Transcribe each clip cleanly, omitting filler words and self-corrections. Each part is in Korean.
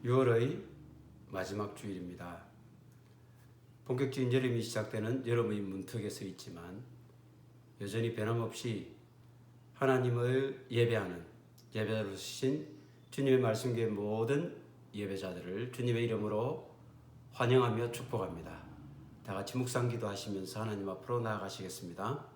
6월의 마지막 주일입니다. 본격적인 여름이 시작되는 여름의 문턱에 서 있지만 여전히 변함없이 하나님을 예배하는 예배자로 쓰신 주님의 말씀교회 모든 예배자들을 주님의 이름으로 환영하며 축복합니다. 다 같이 묵상 기도하시면서 하나님 앞으로 나아가시겠습니다.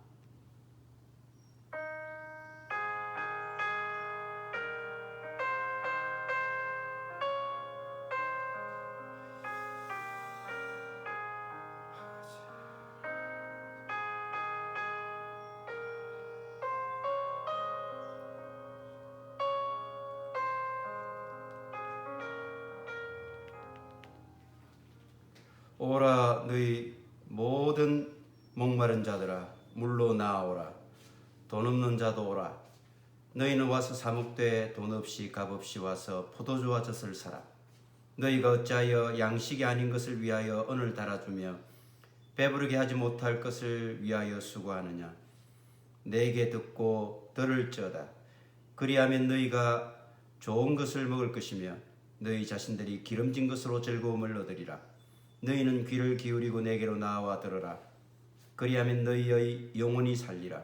오라 너희 모든 목마른 자들아 물로 나아오라. 돈 없는 자도 오라. 너희는 와서 사목되에 돈 없이 값 없이 와서 포도주와 젖을 사라. 너희가 어찌하여 양식이 아닌 것을 위하여 언을 달아주며 배부르게 하지 못할 것을 위하여 수고하느냐. 내게 듣고 들을지어다. 그리하면 너희가 좋은 것을 먹을 것이며 너희 자신들이 기름진 것으로 즐거움을 얻으리라. 너희는 귀를 기울이고 내게로 나와 들으라. 그리하면 너희의 영혼이 살리라.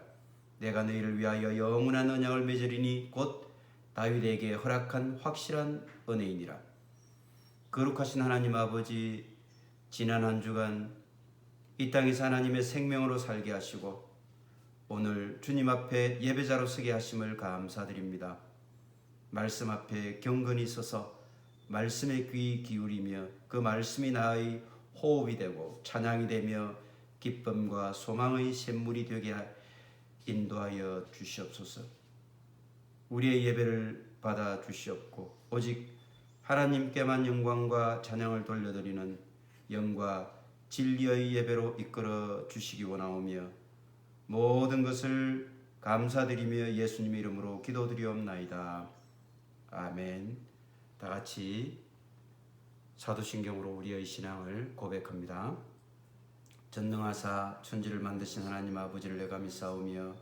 내가 너희를 위하여 영원한 언약을 맺으리니 곧 다윗에게 허락한 확실한 은혜이니라. 거룩하신 하나님 아버지, 지난 한 주간 이 땅에서 하나님의 생명으로 살게 하시고 오늘 주님 앞에 예배자로 서게 하심을 감사드립니다. 말씀 앞에 경건히 서서 말씀에 귀 기울이며 그 말씀이 나의 호흡이 되고 찬양이 되며 기쁨과 소망의 샘물이 되게 인도하여 주시옵소서. 우리의 예배를 받아 주시옵고 오직 하나님께만 영광과 찬양을 돌려드리는 영과 진리의 예배로 이끌어 주시기 원하오며 모든 것을 감사드리며 예수님의 이름으로 기도드리옵나이다. 아멘. 다 같이 사도신경으로 우리의 신앙을 고백합니다. 전능하사 천지를 만드신 하나님 아버지를 내가 믿사오며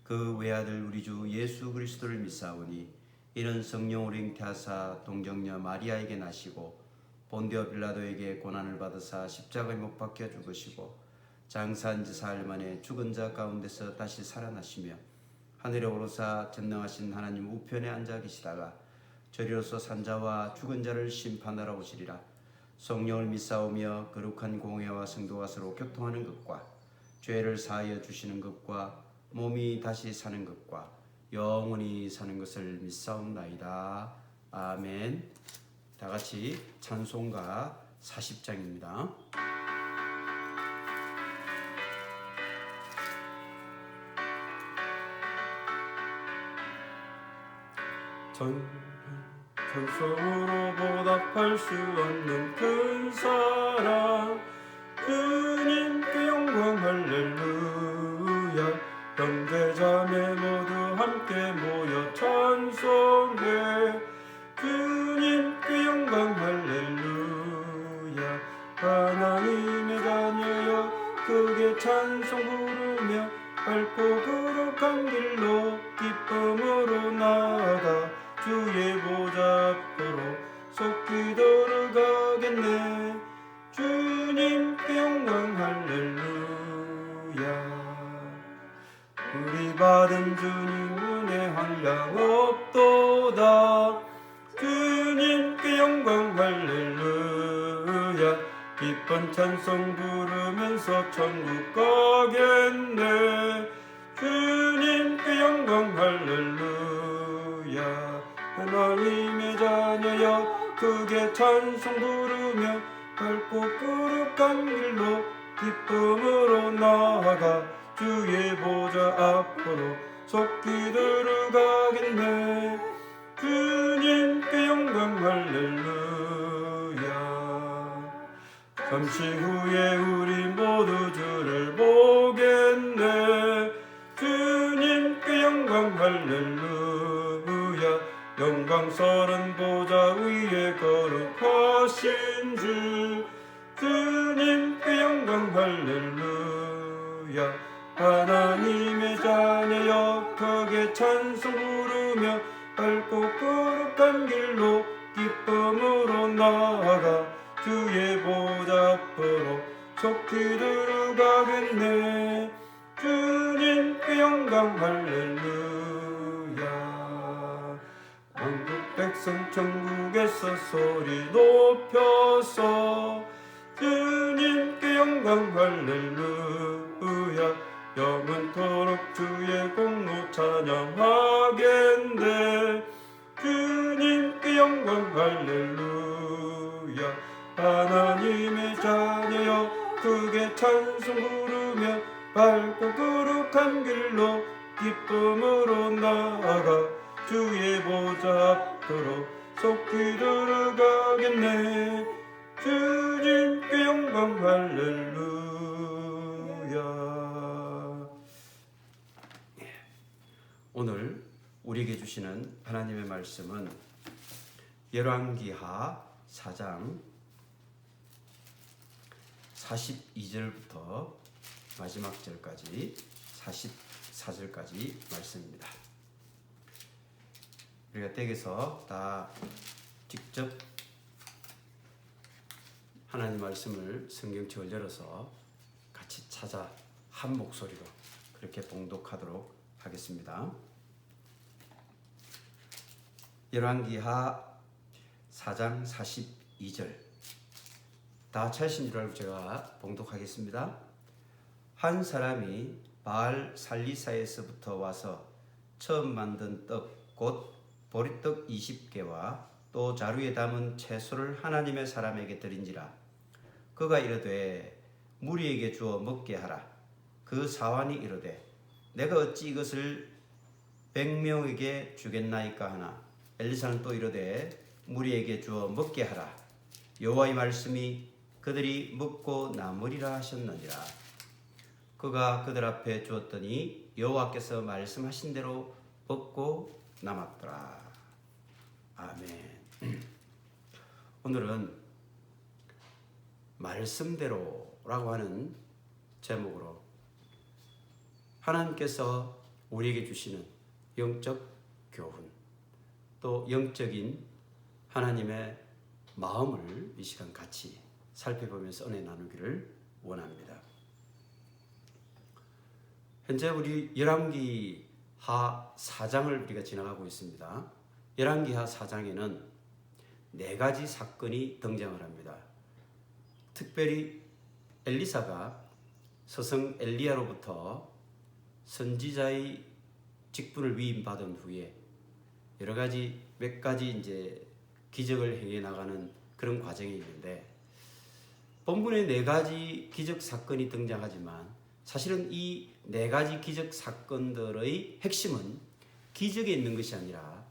그 외아들 우리 주 예수 그리스도를 믿사오니 이는 성령으로 잉태하사 동정녀 마리아에게 나시고 본디오 빌라도에게 고난을 받으사 십자가에 못 박혀 죽으시고 장사한 지 사흘 만에 죽은 자 가운데서 다시 살아나시며 하늘에 오르사 전능하신 하나님 우편에 앉아 계시다가 저리로서 산자와 죽은 자를 심판하러 오시리라. 성령을 믿사오며 거룩한 공회와 성도가 서로 교통하는 것과 죄를 사하여 주시는 것과 몸이 다시 사는 것과 영원히 사는 것을 믿사옵나이다. 아멘. 다 같이 찬송가 40장입니다. 찬송으로 보답할 수 없는 큰 사랑 주님께 영광 할렐루야. 형제자매 모두 함께 모여 찬송해 주님께 영광 할렐루야. 하나님의 자녀여 크게 찬송 부르며 밝고 거룩한 길로 기쁨으로 나아가 주의 보좌 앞으로 속히 들어가겠네. 주님께 영광 할렐루야. 우리 받은 주님 은혜 한량 없도다. 주님께 영광 할렐루야. 기쁜 찬송 부르면서 천국 가겠네. 주님께 영광 할렐루야. 하나님의 자녀여 크게 찬송 부르며 밝고 거룩한 길로 기쁨으로 나아가 주의 보좌 앞으로 속히 들어가겠네. 주님께 영광 할렐루야. 잠시 후에 우리 모두 주를 보겠네. 주님께 영광 할렐루야. 영광스런 보좌 위에 거룩하신 주 주님께 영광 할렐루야. 하나님의 자녀여 크게 찬송 부르며 밝고 거룩한 길로 기쁨으로 나아가 주의 보좌 앞으로 속히 들어가겠네. 주님께 영광 할렐루야. 만국 백성 천국에서 소리 높여서 주님께 영광 할렐루야. 영원토록 주의 공로 찬양하겠네. 주님께 영광 할렐루야. 하나님의 자녀여 크게 찬송 부르며 밝고 거룩한 길로 기쁨으로 나아가 주의 보좌 앞으로 속히 들어가겠네. 주님께 영광 할렐루야. 오늘 우리에게 주시는 하나님의 말씀은 열왕기하 4장 42절부터 마지막 절까지 44절까지 말씀입니다. 우리가 댁에서 다 직접 하나님 말씀을 성경책을 열어서 같이 찾아 한 목소리로 그렇게 봉독하도록 하겠습니다. 열왕기하 4장 42절 다 찾으신 줄 알고 제가 봉독하겠습니다. 한 사람이 바알 살리사에서부터 와서 처음 만든 떡 곧 보리떡 20개와 또 자루에 담은 채소를 하나님의 사람에게 드린지라. 그가 이르되 무리에게 주어 먹게 하라. 그 사환이 이르되 내가 어찌 이것을 100명에게 주겠나이까 하나. 엘리사는 또 이르되 무리에게 주어 먹게 하라. 여호와의 말씀이 그들이 먹고 남으리라 하셨느니라. 그가 그들 앞에 주었더니 여호와께서 말씀하신 대로 먹고 남았더라. 아멘. 오늘은 말씀대로라고 하는 제목으로 하나님께서 우리에게 주시는 영적 교훈, 또 영적인 하나님의 마음을 이 시간 같이 살펴보면서 은혜 나누기를 원합니다. 현재 우리 열왕기하 4장을 우리가 지나가고 있습니다. 열왕기하 4장에는 4가지 사건이 등장을 합니다. 특별히 엘리사가 서성 엘리야로부터 선지자의 직분을 위임받은 후에 여러 가지 몇 가지 이제 기적을 행해 나가는 그런 과정이 있는데, 본문에 4가지 기적 사건이 등장하지만 사실은 이 4가지 기적 사건들의 핵심은 기적에 있는 것이 아니라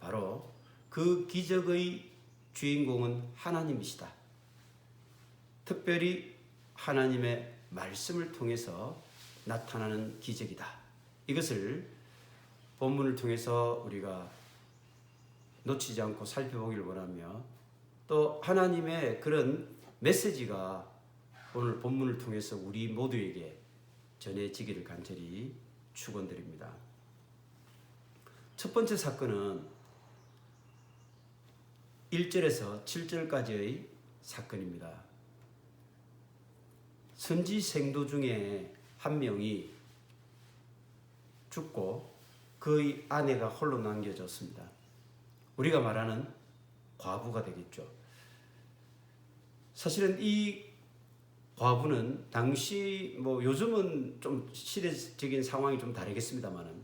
바로 그 기적의 주인공은 하나님이시다. 특별히 하나님의 말씀을 통해서 나타나는 기적이다. 이것을 본문을 통해서 우리가 놓치지 않고 살펴보기를 원하며, 또 하나님의 그런 메시지가 오늘 본문을 통해서 우리 모두에게 전해지기를 간절히 축원드립니다. 첫 번째 사건은 1절에서 7절까지의 사건입니다. 선지 생도 중에 한 명이 죽고 그의 아내가 홀로 남겨졌습니다. 우리가 말하는 과부가 되겠죠. 사실은 이 과부는 당시 요즘은 좀 시대적인 상황이 좀 다르겠습니다만은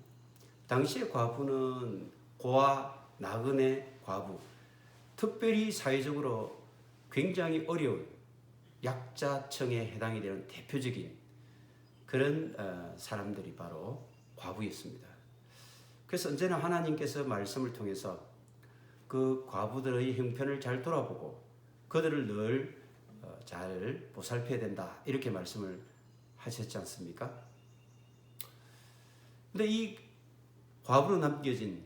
당시의 과부는 고아 나그네 과부, 특별히 사회적으로 굉장히 어려운 약자층에 해당이 되는 대표적인 그런 사람들이 바로 과부였습니다. 그래서 언제나 하나님께서 말씀을 통해서 그 과부들의 형편을 잘 돌아보고 그들을 늘 잘 보살펴야 된다, 이렇게 말씀을 하셨지 않습니까? 근데 이 과부로 남겨진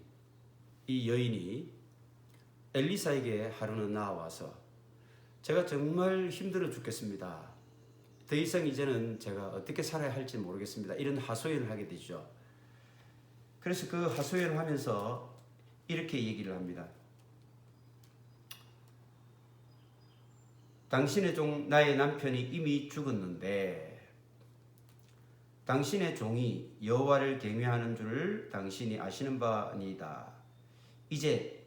이 여인이 엘리사에게 하루는 나와서 제가 정말 힘들어 죽겠습니다. 더 이상 이제는 제가 어떻게 살아야 할지 모르겠습니다. 이런 하소연을 하게 되죠. 그래서 그 하소연을 하면서 이렇게 얘기를 합니다. 당신의 종 나의 남편이 이미 죽었는데 당신의 종이 여호와를 경외하는 줄을 당신이 아시는 바니이다. 이제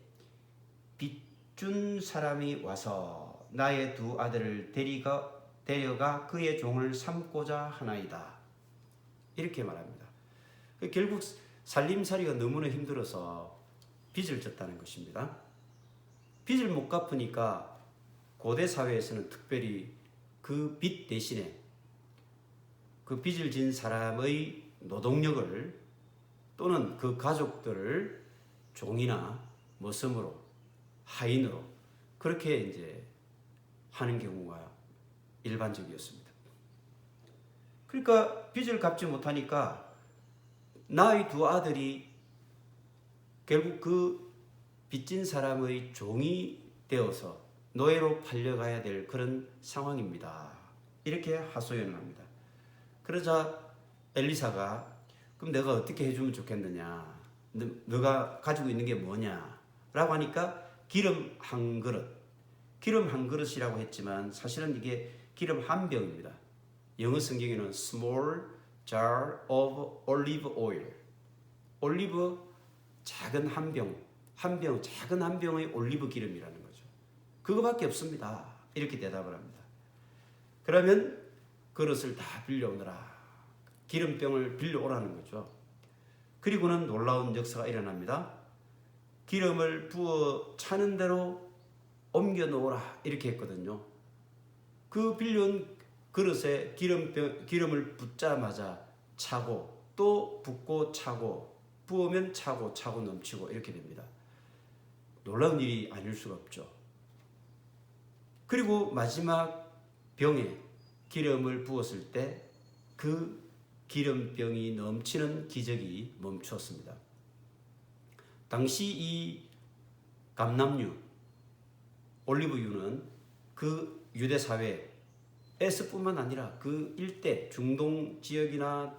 빚준 사람이 와서 나의 두 아들을 데려가 그의 종을 삼고자 하나이다. 이렇게 말합니다. 결국 살림살이가 너무나 힘들어서 빚을 졌다는 것입니다. 빚을 못 갚으니까 고대 사회에서는 특별히 그 빚 대신에 그 빚을 진 사람의 노동력을 또는 그 가족들을 종이나 머슴으로 하인으로 그렇게 이제 하는 경우가 일반적이었습니다. 그러니까 빚을 갚지 못하니까 나의 두 아들이 결국 그 빚진 사람의 종이 되어서 노예로 팔려가야 될 그런 상황입니다. 이렇게 하소연을 합니다. 그러자 엘리사가 그럼 내가 어떻게 해주면 좋겠느냐? 너가 가지고 있는 게 뭐냐? 라고 하니까 기름 한 그릇. 기름 한 그릇이라고 했지만 사실은 이게 기름 한 병입니다. 영어 성경에는 small jar of olive oil. 올리브 작은 한 병, 작은 한 병의 올리브 기름이라는 거죠. 그거밖에 없습니다. 이렇게 대답을 합니다. 그러면 그릇을 다 빌려오너라. 기름병을 빌려오라는 거죠. 그리고는 놀라운 역사가 일어납니다. 기름을 부어 차는 대로 옮겨 놓으라. 이렇게 했거든요. 그 빌려온 그릇에 기름을 붓자마자 차고 또 붓고 차고 부으면 차고 넘치고 이렇게 됩니다. 놀라운 일이 아닐 수가 없죠. 그리고 마지막 병에 기름을 부었을 때 그 기름병이 넘치는 기적이 멈추었습니다. 당시 이 감람유, 올리브유는 그 유대 사회에서뿐만 아니라 그 일대 중동 지역이나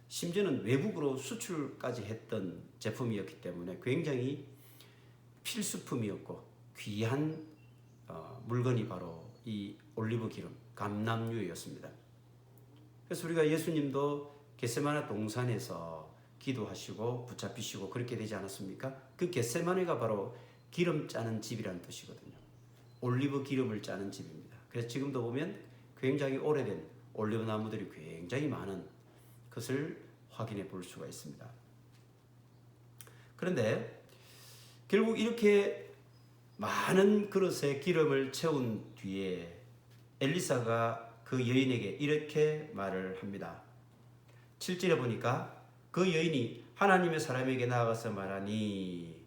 심지어는 외국으로 수출까지 했던 제품이었기 때문에 굉장히 필수품이었고 귀한 물건이 바로 이 올리브 기름, 감람유였습니다. 그래서 우리가 예수님도 겟세마네 동산에서 기도하시고 붙잡히시고 그렇게 되지 않았습니까? 그 겟세마네가 바로 기름 짜는 집이라는 뜻이거든요. 올리브 기름을 짜는 집입니다. 그래서 지금도 보면 굉장히 오래된 올리브 나무들이 굉장히 많은 것을 확인해 볼 수가 있습니다. 그런데 결국 이렇게 많은 그릇에 기름을 채운 뒤에 엘리사가 그 여인에게 이렇게 말을 합니다. 7절에 보니까 그 여인이 하나님의 사람에게 나아가서 말하니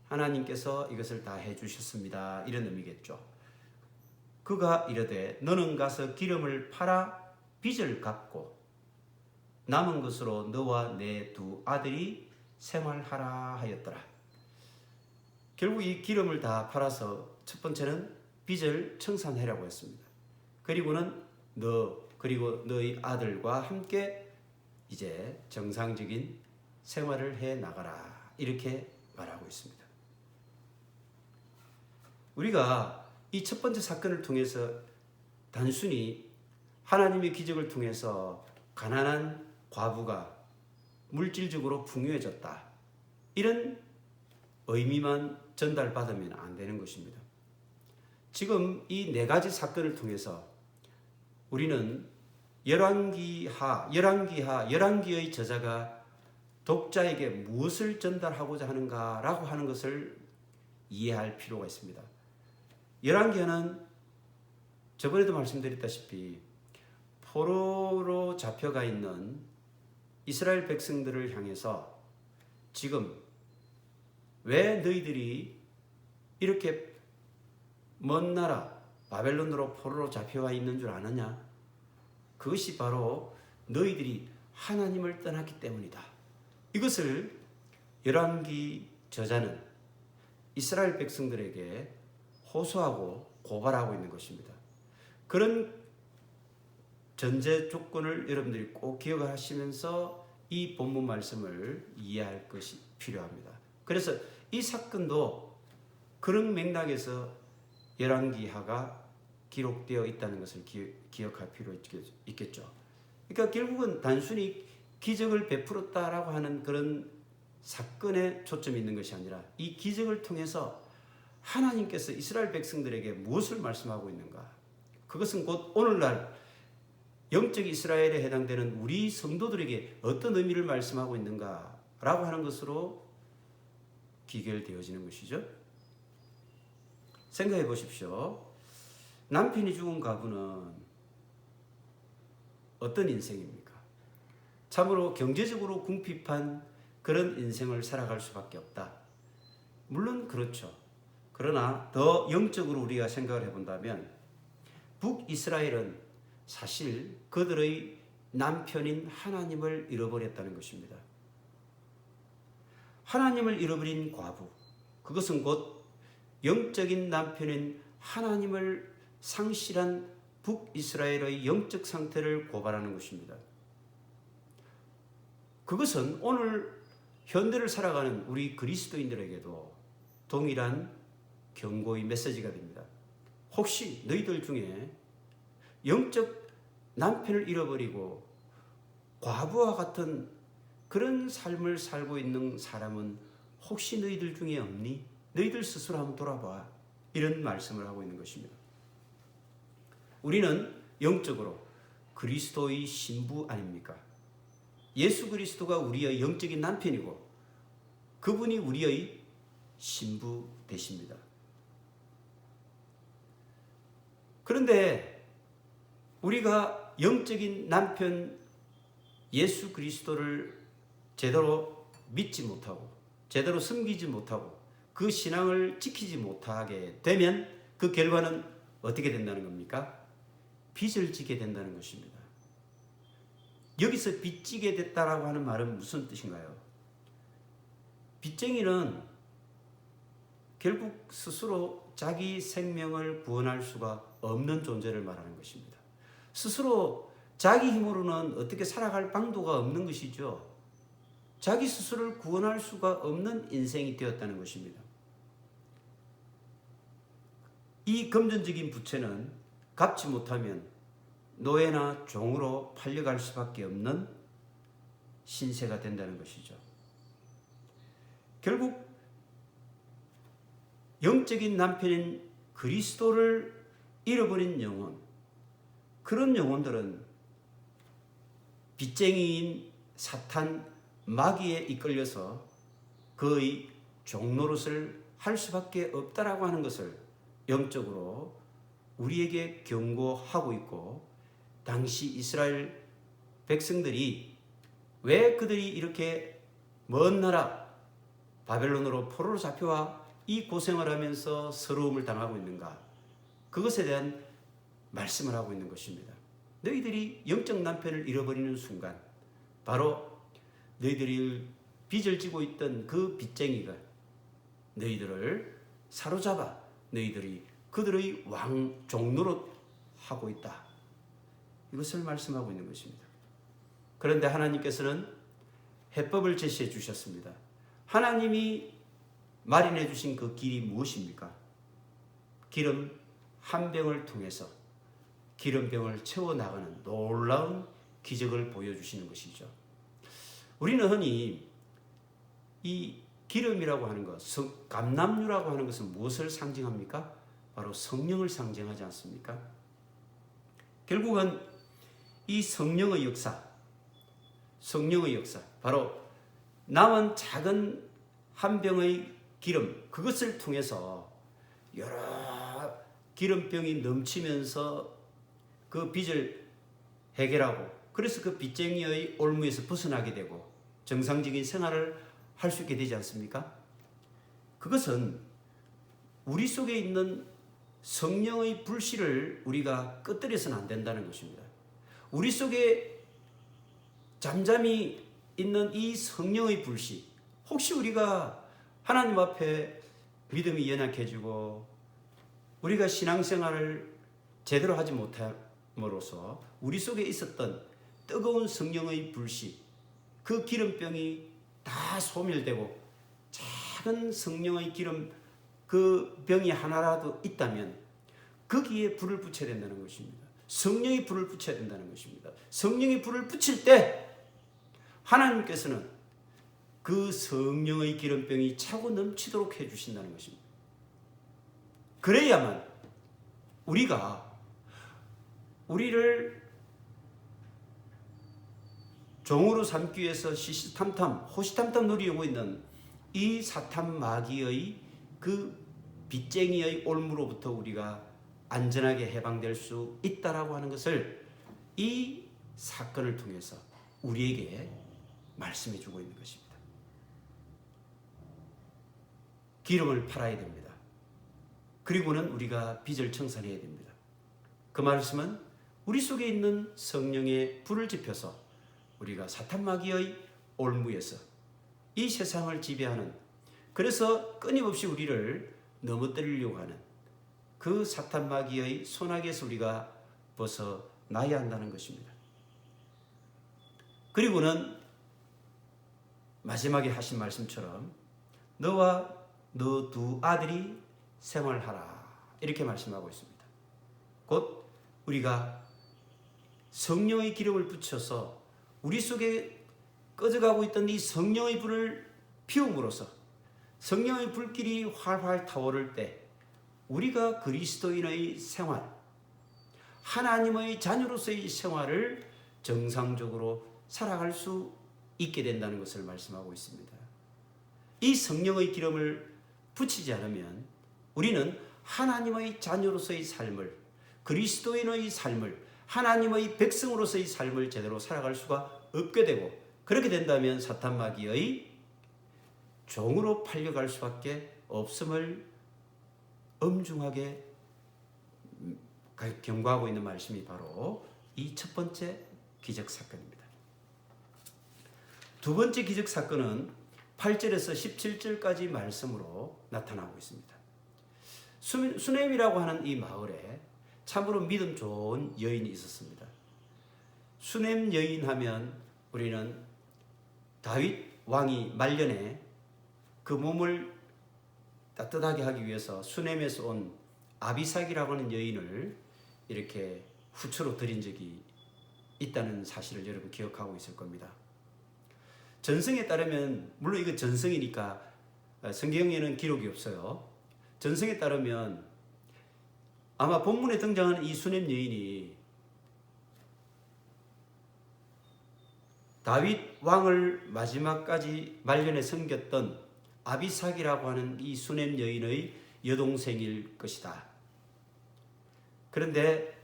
하나님께서 이것을 다 해주셨습니다. 이런 의미겠죠. 그가 이르되 너는 가서 기름을 팔아 빚을 갚고 남은 것으로 너와 내 두 아들이 생활하라 하였더라. 결국 이 기름을 다 팔아서 첫 번째는 빚을 청산하라고 했습니다. 그리고는 그리고 너희 아들과 함께 이제 정상적인 생활을 해 나가라. 이렇게 말하고 있습니다. 우리가 이 첫 번째 사건을 통해서 단순히 하나님의 기적을 통해서 가난한 과부가 물질적으로 풍요해졌다. 이런 의미만 전달받으면 안 되는 것입니다. 지금 이 네 가지 사건을 통해서 우리는 열왕기의 저자가 독자에게 무엇을 전달하고자 하는가라고 하는 것을 이해할 필요가 있습니다. 열왕기는 저번에도 말씀드렸다시피 포로로 잡혀가 있는 이스라엘 백성들을 향해서 지금 왜 너희들이 이렇게 먼 나라 바벨론으로 포로로 잡혀가 있는 줄 아느냐? 그것이 바로 너희들이 하나님을 떠났기 때문이다. 이것을 열왕기 저자는 이스라엘 백성들에게 호소하고 고발하고 있는 것입니다. 그런 전제 조건을 여러분들이 꼭 기억하시면서 이 본문 말씀을 이해할 것이 필요합니다. 그래서 이 사건도 그런 맥락에서 열왕기하가 기록되어 있다는 것을 기억할 필요 있겠죠. 그러니까 결국은 단순히 기적을 베풀었다라고 하는 그런 사건에 초점이 있는 것이 아니라 이 기적을 통해서 하나님께서 이스라엘 백성들에게 무엇을 말씀하고 있는가? 그것은 곧 오늘날 영적 이스라엘에 해당되는 우리 성도들에게 어떤 의미를 말씀하고 있는가라고 하는 것으로 귀결되어지는 것이죠. 생각해 보십시오. 남편이 죽은 가부는 어떤 인생입니까? 참으로 경제적으로 궁핍한 그런 인생을 살아갈 수밖에 없다. 물론 그렇죠. 그러나 더 영적으로 우리가 생각을 해본다면 북이스라엘은 사실 그들의 남편인 하나님을 잃어버렸다는 것입니다. 하나님을 잃어버린 과부, 그것은 곧 영적인 남편인 하나님을 상실한 북이스라엘의 영적 상태를 고발하는 것입니다. 그것은 오늘 현대를 살아가는 우리 그리스도인들에게도 동일한 경고의 메시지가 됩니다. 혹시 너희들 중에 영적 남편을 잃어버리고 과부와 같은 그런 삶을 살고 있는 사람은 혹시 너희들 중에 없니? 너희들 스스로 한번 돌아봐. 이런 말씀을 하고 있는 것입니다. 우리는 영적으로 그리스도의 신부 아닙니까? 예수 그리스도가 우리의 영적인 남편이고 그분이 우리의 신부 되십니다. 그런데 우리가 영적인 남편 예수 그리스도를 제대로 믿지 못하고 제대로 섬기지 못하고 그 신앙을 지키지 못하게 되면 그 결과는 어떻게 된다는 겁니까? 빚을 지게 된다는 것입니다. 여기서 빚지게 됐다라고 하는 말은 무슨 뜻인가요? 빚쟁이는 결국 스스로 자기 생명을 구원할 수가 없는 존재를 말하는 것입니다. 스스로 자기 힘으로는 어떻게 살아갈 방도가 없는 것이죠. 자기 스스로를 구원할 수가 없는 인생이 되었다는 것입니다. 이 금전적인 부채는 갚지 못하면 노예나 종으로 팔려갈 수밖에 없는 신세가 된다는 것이죠. 결국 영적인 남편인 그리스도를 잃어버린 영혼, 그런 영혼들은 빚쟁이인 사탄 마귀에 이끌려서 그의 종노릇을 할 수밖에 없다라고 하는 것을 영적으로 우리에게 경고하고 있고, 당시 이스라엘 백성들이 왜 그들이 이렇게 먼 나라 바벨론으로 포로로 잡혀와 이 고생을 하면서 서러움을 당하고 있는가, 그것에 대한 말씀을 하고 있는 것입니다. 너희들이 영적 남편을 잃어버리는 순간 바로 너희들이 빚을 지고 있던 그 빚쟁이가 너희들을 사로잡아 너희들이 그들의 왕 종노릇 하고 있다, 이것을 말씀하고 있는 것입니다. 그런데 하나님께서는 해법을 제시해 주셨습니다. 하나님이 마련해 주신 그 길이 무엇입니까? 기름 한 병을 통해서 기름병을 채워나가는 놀라운 기적을 보여주시는 것이죠. 우리는 흔히 이 기름이라고 하는 것, 감람유라고 하는 것은 무엇을 상징합니까? 바로 성령을 상징하지 않습니까? 결국은 이 성령의 역사, 바로 남은 작은 한 병의 기름, 그것을 통해서 여러 기름병이 넘치면서 그 빚을 해결하고, 그래서 그 빚쟁이의 올무에서 벗어나게 되고 정상적인 생활을 할 수 있게 되지 않습니까? 그것은 우리 속에 있는 성령의 불씨를 우리가 끄트려서는 안 된다는 것입니다. 우리 속에 잠잠히 있는 이 성령의 불씨, 혹시 우리가 하나님 앞에 믿음이 연약해지고 우리가 신앙생활을 제대로 하지 못함으로써 우리 속에 있었던 뜨거운 성령의 불씨, 그 기름병이 다 소멸되고 작은 성령의 기름, 그 병이 하나라도 있다면 거기에 불을 붙여야 된다는 것입니다. 성령이 불을 붙여야 된다는 것입니다. 성령이 불을 붙일 때 하나님께서는 그 성령의 기름병이 차고 넘치도록 해주신다는 것입니다. 그래야만 우리를 종으로 삼기 위해서 시시탐탐 호시탐탐 누리고 있는 이 사탄 마귀의 그 빚쟁이의 올무로부터 우리가 안전하게 해방될 수 있다라고 하는 것을 이 사건을 통해서 우리에게 말씀해 주고 있는 것입니다. 기름을 팔아야 됩니다. 그리고는 우리가 빚을 청산해야 됩니다. 그 말씀은 우리 속에 있는 성령의 불을 지펴서 우리가 사탄 마귀의 올무에서 이 세상을 지배하는, 그래서 끊임없이 우리를 넘어뜨리려고 하는 그 사탄 마귀의 손아귀에서 우리가 벗어나야 한다는 것입니다. 그리고는 마지막에 하신 말씀처럼 너와 너 두 아들이 생활하라, 이렇게 말씀하고 있습니다. 곧 우리가 성령의 기름을 붙여서 우리 속에 꺼져가고 있던 이 성령의 불을 피움으로써 성령의 불길이 활활 타오를 때 우리가 그리스도인의 생활, 하나님의 자녀로서의 생활을 정상적으로 살아갈 수 있게 된다는 것을 말씀하고 있습니다. 이 성령의 기름을 붙이지 않으면 우리는 하나님의 자녀로서의 삶을, 그리스도인의 삶을, 하나님의 백성으로서의 삶을 제대로 살아갈 수가 없게 되고, 그렇게 된다면 사탄 마귀의 종으로 팔려갈 수밖에 없음을 엄중하게 경고하고 있는 말씀이 바로 이 첫 번째 기적 사건입니다. 두 번째 기적 사건은 8절에서 17절까지 말씀으로 나타나고 있습니다. 수넴이라고 하는 이 마을에 참으로 믿음 좋은 여인이 있었습니다. 수넴 여인 하면 우리는 다윗 왕이 말년에 그 몸을 따뜻하게 하기 위해서 수넴에서 온 아비삭이라고 하는 여인을 이렇게 후처로 드린 적이 있다는 사실을 여러분 기억하고 있을 겁니다. 전성에 따르면, 물론 이거 전성이니까 성경에는 기록이 없어요. 전성에 따르면 아마 본문에 등장하는 이 수넴 여인이 다윗 왕을 마지막까지 말년에 섬겼던 아비삭이라고 하는 이 수넴 여인의 여동생일 것이다. 그런데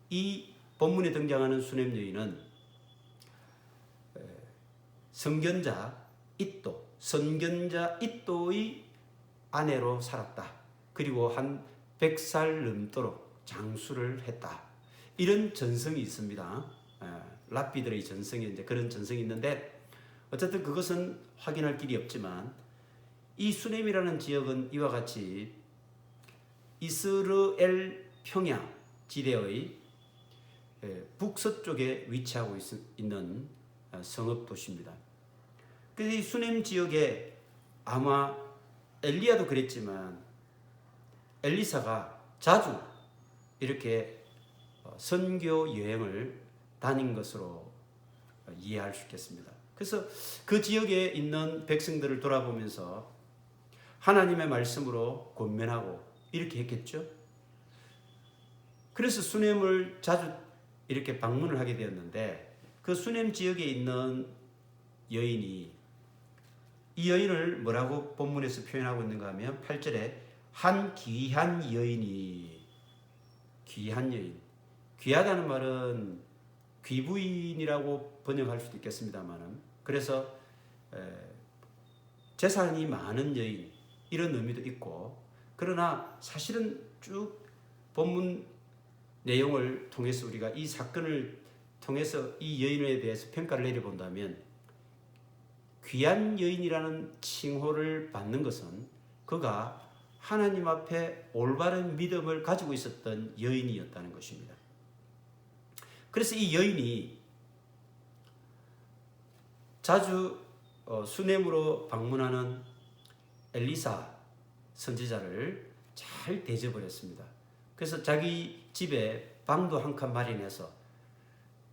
이 본문에 등장하는 수넴 여인은 선견자 잇도의 아내로 살았다. 그리고 한 100살 넘도록 장수를 했다. 이런 전성이 있습니다. 랍비들의 전성이 이제 그런 전성이 있는데, 어쨌든 그것은 확인할 길이 없지만 이 수넴이라는 지역은 이와 같이 이스라엘 평야 지대의 북서쪽에 위치하고 있는 성읍 도시입니다. 그래서 이 수넴 지역에 아마 엘리야도 그랬지만 엘리사가 자주 이렇게 선교 여행을 다닌 것으로 이해할 수 있겠습니다. 그래서 그 지역에 있는 백성들을 돌아보면서 하나님의 말씀으로 권면하고 이렇게 했겠죠. 그래서 수넴을 자주 이렇게 방문을 하게 되었는데, 그 수넴 지역에 있는 여인이, 이 여인을 뭐라고 본문에서 표현하고 있는가 하면 8절에 한 귀한 여인이, 귀한 여인, 귀하다는 말은 귀부인이라고 번역할 수도 있겠습니다만은, 그래서 재산이 많은 여인, 이런 의미도 있고, 그러나 사실은 쭉 본문 내용을 통해서 우리가 이 사건을 통해서 이 여인에 대해서 평가를 내려본다면, 귀한 여인이라는 칭호를 받는 것은 그가 하나님 앞에 올바른 믿음을 가지고 있었던 여인이었다는 것입니다. 그래서 이 여인이 자주 수넴으로 방문하는 엘리사 선지자를 잘 대접을 했습니다. 그래서 자기 집에 방도 한 칸 마련해서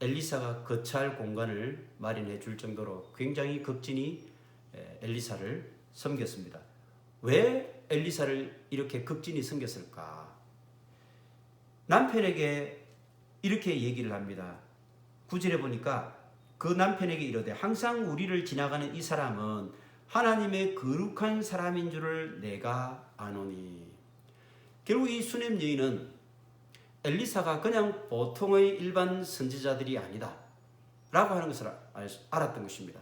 엘리사가 거처할 공간을 마련해 줄 정도로 굉장히 극진히 엘리사를 섬겼습니다. 왜 엘리사를 이렇게 극진히 섬겼을까? 남편에게 이렇게 얘기를 합니다. 9절에 보니까 그 남편에게 이르되 항상 우리를 지나가는 이 사람은 하나님의 거룩한 사람인 줄을 내가 아노니. 결국 이 수넴 여인은 엘리사가 그냥 보통의 일반 선지자들이 아니다 라고 하는 것을 알았던 것입니다.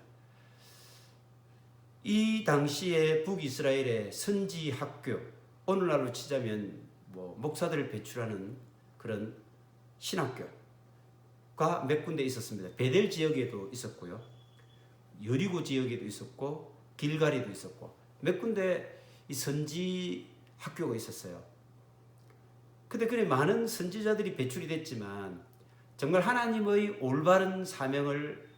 이 당시에 북이스라엘의 선지 학교, 오늘날로 치자면 목사들을 배출하는 그런 신학교가 몇 군데 있었습니다. 베델 지역에도 있었고요, 여리고 지역에도 있었고, 길갈에도 있었고, 몇 군데 이 선지 학교가 있었어요. 근데 그래 많은 선지자들이 배출이 됐지만 정말 하나님의 올바른 사명을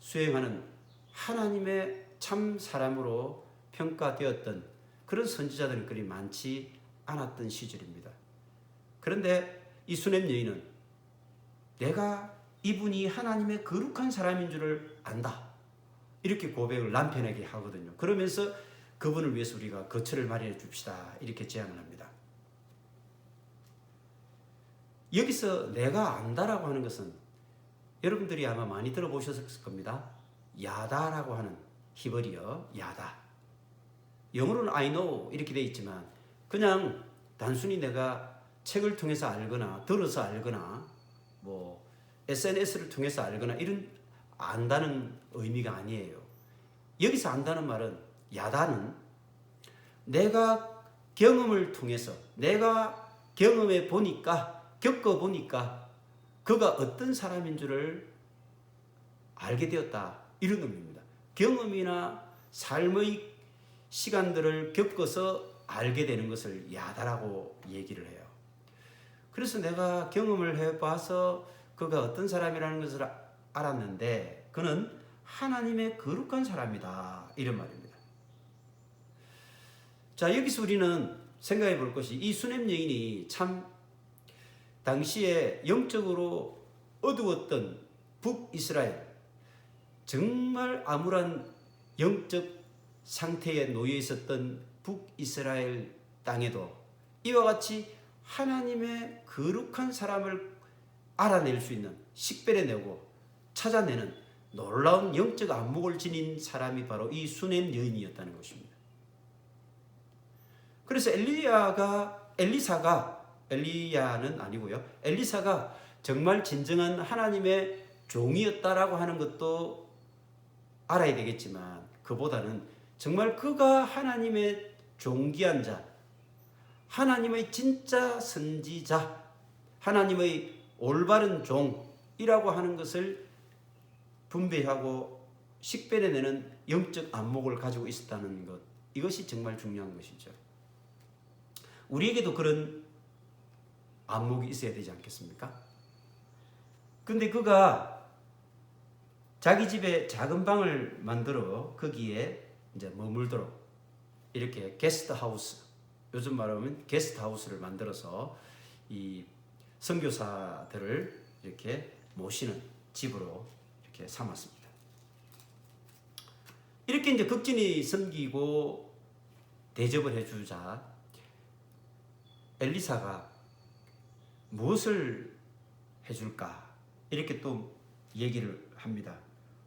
수행하는 하나님의 참 사람으로 평가되었던 그런 선지자들은 그리 많지 않았던 시절입니다. 그런데 이 수넴 여인은 내가 이분이 하나님의 거룩한 사람인 줄을 안다, 이렇게 고백을 남편에게 하거든요. 그러면서 그분을 위해서 우리가 거처를 마련해 줍시다, 이렇게 제안을 합니다. 여기서 내가 안다라고 하는 것은 여러분들이 아마 많이 들어보셨을 겁니다. 야다라고 하는 히브리어 야다. 영어로는 I know 이렇게 되어 있지만 그냥 단순히 내가 책을 통해서 알거나 들어서 알거나 SNS를 통해서 알거나 이런 안다는 의미가 아니에요. 여기서 안다는 말은, 야다는 내가 경험을 통해서, 내가 경험해 보니까, 겪어보니까 그가 어떤 사람인 줄을 알게 되었다, 이런 의미입니다. 경험이나 삶의 시간들을 겪어서 알게 되는 것을 야다라고 얘기를 해요. 그래서 내가 경험을 해봐서 그가 어떤 사람이라는 것을 알았는데 그는 하나님의 거룩한 사람이다, 이런 말입니다. 자, 여기서 우리는 생각해 볼 것이, 이 수넴 여인이 참 당시에 영적으로 어두웠던 북이스라엘, 정말 암울한 영적 상태에 놓여 있었던 북이스라엘 땅에도 이와 같이 하나님의 거룩한 사람을 알아낼 수 있는, 식별해내고 찾아내는 놀라운 영적 안목을 지닌 사람이 바로 이 수넴 여인이었다는 것입니다. 그래서 엘리야는 아니고요, 엘리사가 정말 진정한 하나님의 종이었다라고 하는 것도 알아야 되겠지만, 그보다는 정말 그가 하나님의 존귀한 자, 하나님의 진짜 선지자, 하나님의 올바른 종이라고 하는 것을 분배하고 식별해내는 영적 안목을 가지고 있었다는 것, 이것이 정말 중요한 것이죠. 우리에게도 그런 안목이 있어야 되지 않겠습니까? 근데 그가 자기 집에 작은 방을 만들어 거기에 이제 머물도록 이렇게 게스트하우스, 요즘 말하면 게스트하우스를 만들어서 이 선교사들을 이렇게 모시는 집으로 이렇게 삼았습니다. 이렇게 이제 극진히 섬기고 대접을 해주자 엘리사가 무엇을 해줄까, 이렇게 또 얘기를 합니다.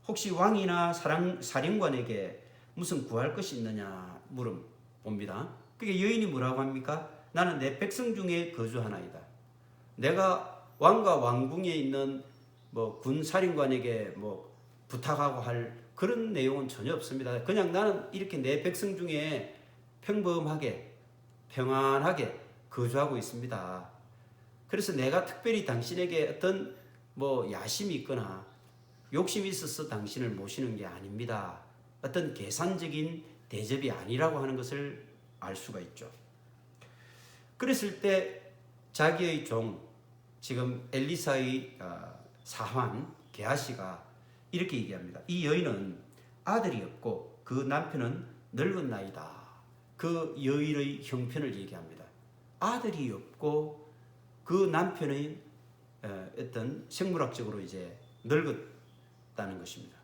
혹시 왕이나 사령관에게 무슨 구할 것이 있느냐 물어봅니다. 그게 여인이 뭐라고 합니까? 나는 내 백성 중에 거주하나이다. 내가 왕과 왕궁에 있는 군 사령관에게 부탁하고 할 그런 내용은 전혀 없습니다. 그냥 나는 이렇게 내 백성 중에 평범하게 평안하게 거주하고 있습니다. 그래서 내가 특별히 당신에게 어떤 야심이 있거나 욕심이 있어서 당신을 모시는 게 아닙니다. 어떤 계산적인 대접이 아니라고 하는 것을 알 수가 있죠. 그랬을 때 자기의 종, 지금 엘리사의 사환 게하시가 이렇게 얘기합니다. 이 여인은 아들이 없고 그 남편은 늙은 나이다. 그 여인의 형편을 얘기합니다. 아들이 없고 그 남편의 어떤 생물학적으로 이제 늙었다는 것입니다.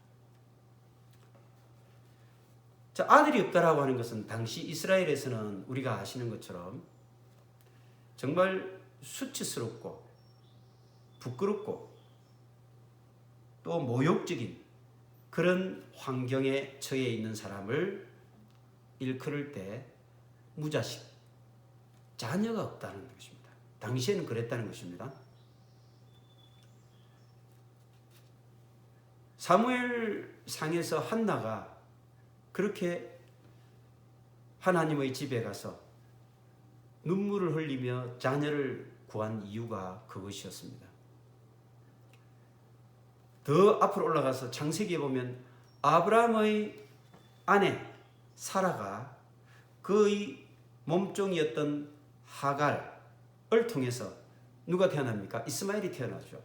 자, 아들이 없다라고 하는 것은 당시 이스라엘에서는 우리가 아시는 것처럼 정말 수치스럽고 부끄럽고 또 모욕적인 그런 환경에 처해 있는 사람을 일컬을 때 무자식, 자녀가 없다는 것입니다. 당시에는 그랬다는 것입니다. 사무엘상에서 한나가 그렇게 하나님의 집에 가서 눈물을 흘리며 자녀를 구한 이유가 그것이었습니다. 더 앞으로 올라가서 창세기에 보면 아브라함의 아내 사라가 그의 몸종이었던 하갈을 통해서 누가 태어납니까? 이스마엘이 태어나죠.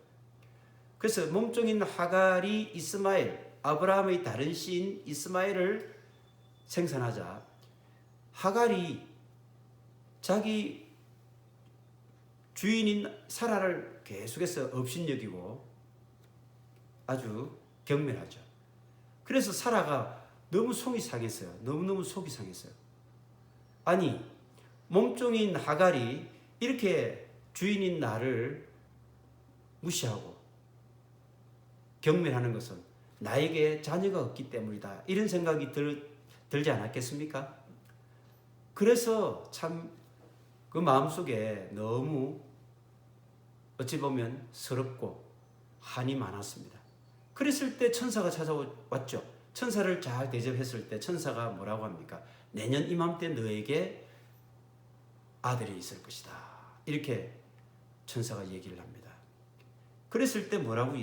그래서 몸종인 하갈이 이스마엘, 아브라함의 다른 씨인 이스마엘을 생산하자 하갈이 자기 주인인 사라를 계속해서 업신여기고 아주 경멸하죠. 그래서 사라가 너무 속이 상했어요. 너무너무 속이 상했어요. 아니, 몸종인 하갈이 이렇게 주인인 나를 무시하고 경멸하는 것은 나에게 자녀가 없기 때문이다. 이런 생각이 들지 않았겠습니까? 그래서 참 그 마음속에 너무 어찌 보면 서럽고 한이 많았습니다. 그랬을 때 천사가 찾아왔죠. 천사를 잘 대접했을 때 천사가 뭐라고 합니까? 내년 이맘때 너에게 아들이 있을 것이다. 이렇게 천사가 얘기를 합니다. 그랬을 때 뭐라고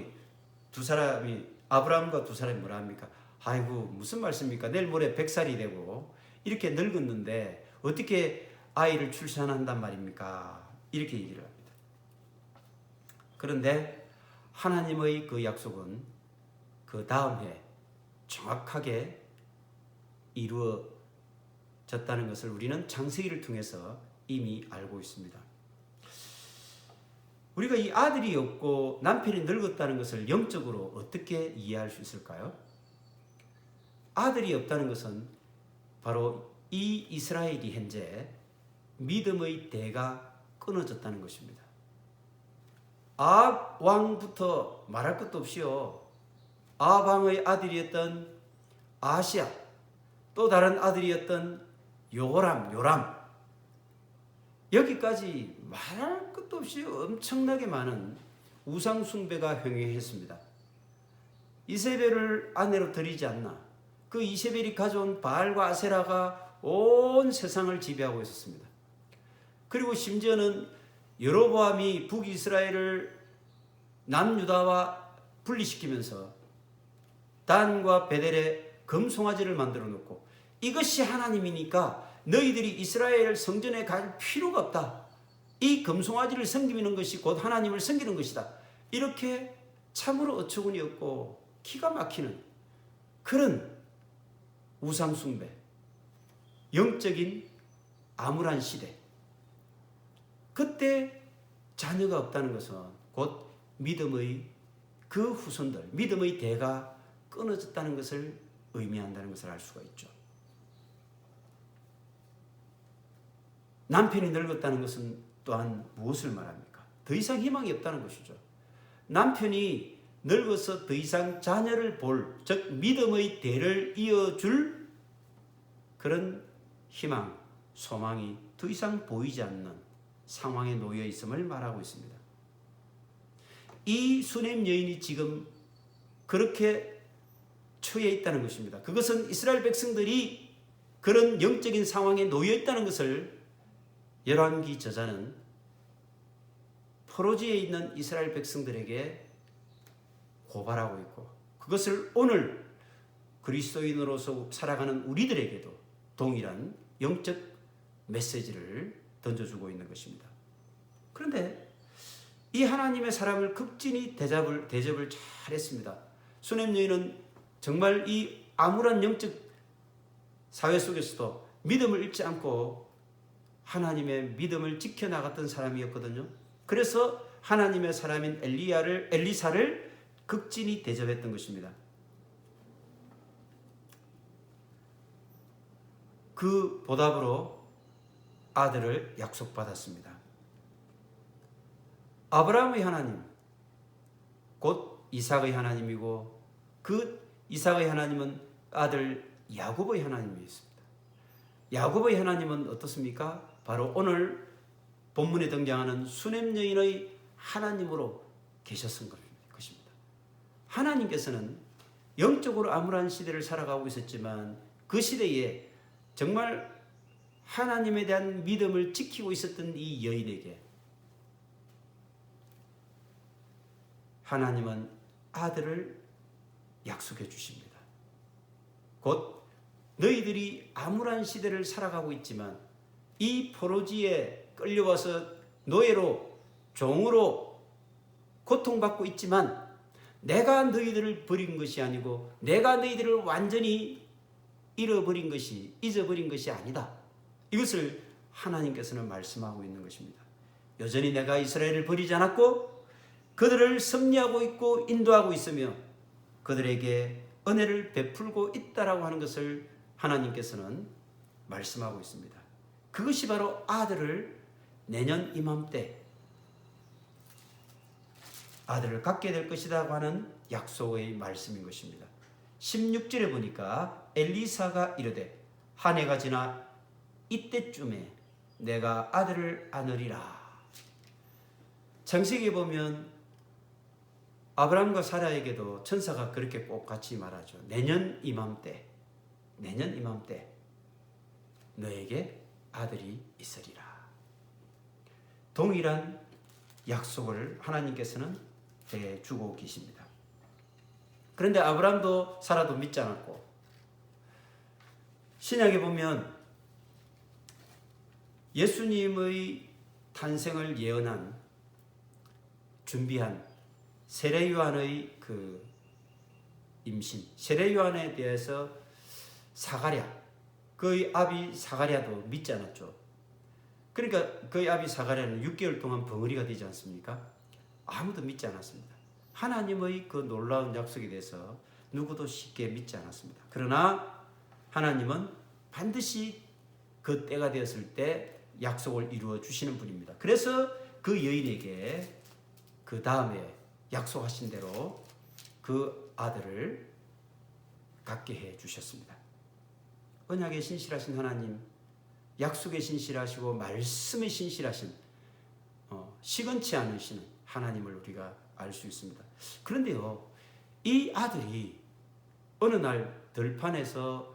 두 사람이 아브라함과 두 사람이 뭐라 합니까? 아이고 무슨 말씀입니까? 내일 모레 100살이 되고 이렇게 늙었는데 어떻게 아이를 출산한단 말입니까? 이렇게 얘기를 합니다. 그런데 하나님의 그 약속은 그 다음 해 정확하게 이루어졌다는 것을 우리는 창세기를 통해서 이미 알고 있습니다. 우리가 이 아들이 없고 남편이 늙었다는 것을 영적으로 어떻게 이해할 수 있을까요? 아들이 없다는 것은 바로 이 이스라엘이 현재 믿음의 대가 끊어졌다는 것입니다. 아합 왕부터 말할 것도 없이요. 아합 왕의 아들이었던 아하시야, 또 다른 아들이었던 요람, 여기까지 말할 것도 없이 엄청나게 많은 우상 숭배가 횡행했습니다. 이세벨을 아내로 들이지 않나. 그 이세벨이 가져온 바알과 아세라가 온 세상을 지배하고 있었습니다. 그리고 심지어는 여로보암이 북이스라엘을 남유다와 분리시키면서 단과 베델에 금송아지를 만들어 놓고 이것이 하나님이니까 너희들이 이스라엘 성전에 갈 필요가 없다. 이 금송아지를 섬기는 것이 곧 하나님을 섬기는 것이다. 이렇게 참으로 어처구니 없고 기가 막히는 그런 우상숭배, 영적인 암울한 시대. 그때 자녀가 없다는 것은 곧 믿음의 그 후손들, 믿음의 대가 끊어졌다는 것을 의미한다는 것을 알 수가 있죠. 남편이 늙었다는 것은 또한 무엇을 말합니까? 더 이상 희망이 없다는 것이죠. 남편이 늙어서 더 이상 자녀를 볼, 즉 믿음의 대를 이어줄 그런 희망, 소망이 더 이상 보이지 않는 상황에 놓여 있음을 말하고 있습니다. 이 수넴 여인이 지금 그렇게 처해 있다는 것입니다. 그것은 이스라엘 백성들이 그런 영적인 상황에 놓여 있다는 것을 열왕기 저자는 포로지에 있는 이스라엘 백성들에게 고발하고 있고 그것을 오늘 그리스도인으로서 살아가는 우리들에게도 동일한 영적 메시지를 던져주고 있는 것입니다. 그런데 이 하나님의 사람을 극진히 대접을 잘했습니다. 수넴 여인은 정말 이 암울한 영적 사회 속에서도 믿음을 잃지 않고 하나님의 믿음을 지켜나갔던 사람이었거든요. 그래서 하나님의 사람인 엘리사를 극진히 대접했던 것입니다. 그 보답으로 아들을 약속받았습니다. 아브라함의 하나님, 곧 이삭의 하나님이고 그 이삭의 하나님은 아들 야곱의 하나님이었습니다. 야곱의 하나님은 어떻습니까? 바로 오늘 본문에 등장하는 수넴 여인의 하나님으로 계셨던 것입니다. 하나님께서는 영적으로 암울한 시대를 살아가고 있었지만 그 시대에 정말 하나님에 대한 믿음을 지키고 있었던 이 여인에게 하나님은 아들을 약속해 주십니다. 곧 너희들이 암울한 시대를 살아가고 있지만 이 포로지에 끌려와서 노예로 종으로 고통받고 있지만 내가 너희들을 버린 것이 아니고 내가 너희들을 완전히 잊어버린 것이 아니다. 이것을 하나님께서는 말씀하고 있는 것입니다. 여전히 내가 이스라엘을 버리지 않았고 그들을 섭리하고 있고 인도하고 있으며 그들에게 은혜를 베풀고 있다라고 하는 것을 하나님께서는 말씀하고 있습니다. 그것이 바로 아들을 내년 이맘때 아들을 갖게 될 것이라고 하는 약속의 말씀인 것입니다. 16절에 보니까 엘리사가 이르되 한 해가 지나 이때쯤에 내가 아들을 안으리라. 창세기에 보면 아브라함과 사라에게도 천사가 그렇게 꼭 같이 말하죠. 내년 이맘때 너에게 아들이 있으리라. 동일한 약속을 하나님께서는 해주고 계십니다. 그런데 아브라함도 사라도 믿지 않았고 신약에 보면 예수님의 탄생을 예언한 준비한 세례 요한의 그 임신, 세례 요한에 대해서 사가랴, 그의 아비 사가랴도 믿지 않았죠. 그러니까 그의 아비 사가랴는 6개월 동안 벙어리가 되지 않습니까? 아무도 믿지 않았습니다. 하나님의 그 놀라운 약속에 대해서 누구도 쉽게 믿지 않았습니다. 그러나 하나님은 반드시 그 때가 되었을 때 약속을 이루어 주시는 분입니다. 그래서 그 여인에게 그 다음에 약속하신 대로 그 아들을 갖게 해 주셨습니다. 언약에 신실하신 하나님, 약속에 신실하시고 말씀에 신실하신 시건치 않으시는 하나님을 우리가 알 수 있습니다. 그런데요, 이 아들이 어느 날 들판에서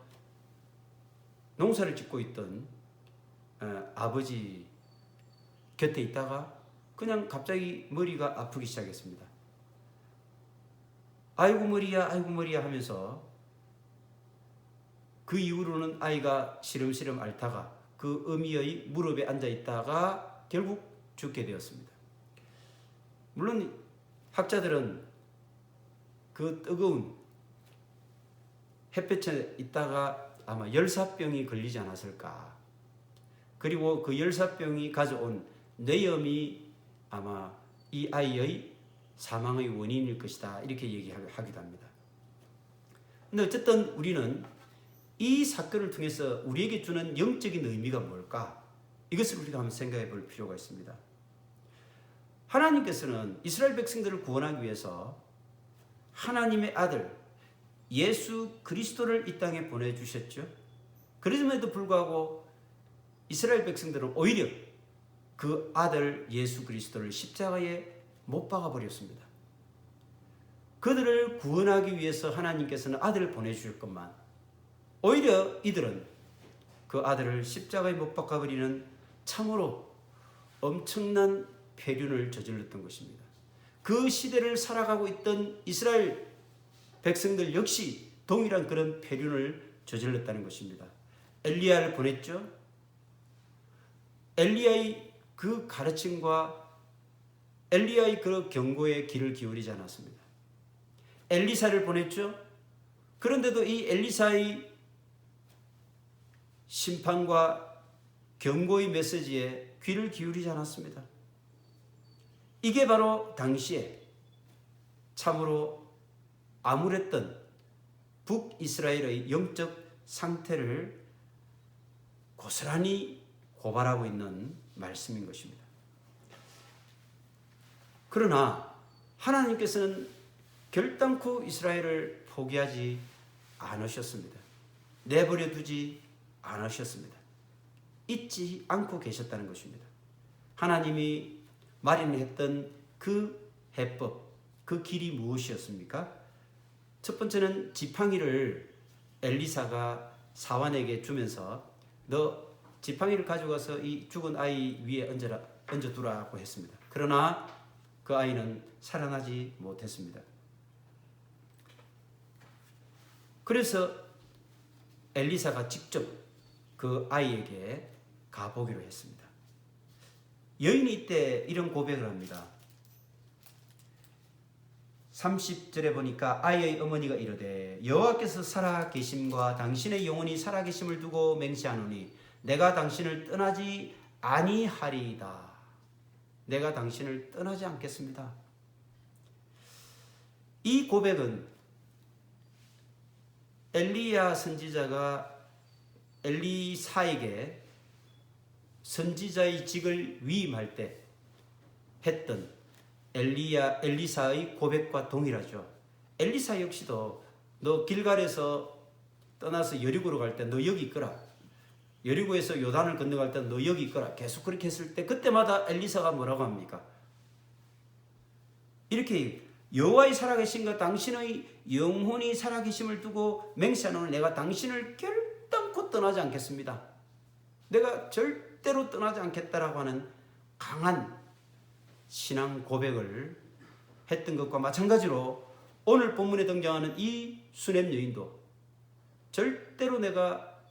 농사를 짓고 있던 아버지 곁에 있다가 그냥 갑자기 머리가 아프기 시작했습니다. 아이고 머리야 아이고 머리야 하면서 그 이후로는 아이가 시름시름 앓다가 그 어미의 무릎에 앉아 있다가 결국 죽게 되었습니다. 물론 학자들은 그 뜨거운 햇볕에 있다가 아마 열사병이 걸리지 않았을까. 그리고 그 열사병이 가져온 뇌염이 아마 이 아이의 사망의 원인일 것이다. 이렇게 얘기하기도 합니다. 근데 어쨌든 우리는 이 사건을 통해서 우리에게 주는 영적인 의미가 뭘까? 이것을 우리가 한번 생각해 볼 필요가 있습니다. 하나님께서는 이스라엘 백성들을 구원하기 위해서 하나님의 아들 예수 그리스도를 이 땅에 보내주셨죠. 그럼에도 불구하고 이스라엘 백성들은 오히려 그 아들 예수 그리스도를 십자가에 못 박아버렸습니다. 그들을 구원하기 위해서 하나님께서는 아들을 보내주실 것만 오히려 이들은 그 아들을 십자가에 못 박아버리는 참으로 엄청난 폐륜을 저질렀던 것입니다. 그 시대를 살아가고 있던 이스라엘 백성들 역시 동일한 그런 폐륜을 저질렀다는 것입니다. 엘리야를 보냈죠. 엘리야의 그 가르침과 엘리야의 그 경고에 귀를 기울이지 않았습니다. 엘리사를 보냈죠. 그런데도 이 엘리사의 심판과 경고의 메시지에 귀를 기울이지 않았습니다. 이게 바로 당시에 참으로 암울했던 북이스라엘의 영적 상태를 고스란히 고발하고 있는 말씀인 것입니다. 그러나 하나님께서는 결단코 이스라엘을 포기하지 않으셨습니다. 내버려 두지 않으셨습니다. 잊지 않고 계셨다는 것입니다. 하나님이 마련했던 그 해법, 그 길이 무엇이었습니까? 첫 번째는 지팡이를 엘리사가 사환에게 주면서 너 지팡이를 가져가서 이 죽은 아이 위에 얹어두라고 했습니다. 그러나 그 아이는 살아나지 못했습니다. 그래서 엘리사가 직접 그 아이에게 가보기로 했습니다. 여인이 이때 이런 고백을 합니다. 30절에 보니까 아이의 어머니가 이르되 여호와께서 살아계심과 당신의 영혼이 살아계심을 두고 맹세하노니 내가 당신을 떠나지 아니하리이다. 내가 당신을 떠나지 않겠습니다. 이 고백은 엘리야 선지자가 엘리사에게 선지자의 직을 위임할 때 했던 엘리사의 고백과 동일하죠. 엘리사 역시도 너 길갈에서 떠나서 여리고로 갈 때 너 여기 있거라. 여리고에서 요단을 건너갈 때 너 여기 있거라. 계속 그렇게 했을 때 그때마다 엘리사가 뭐라고 합니까? 이렇게 여호와의 살아계심과 당신의 영혼이 살아계심을 두고 맹세하노니 내가 당신을 결단코 떠나지 않겠습니다. 내가 절대로 떠나지 않겠다라고 하는 강한 신앙 고백을 했던 것과 마찬가지로 오늘 본문에 등장하는 이 수넴 여인도 절대로 내가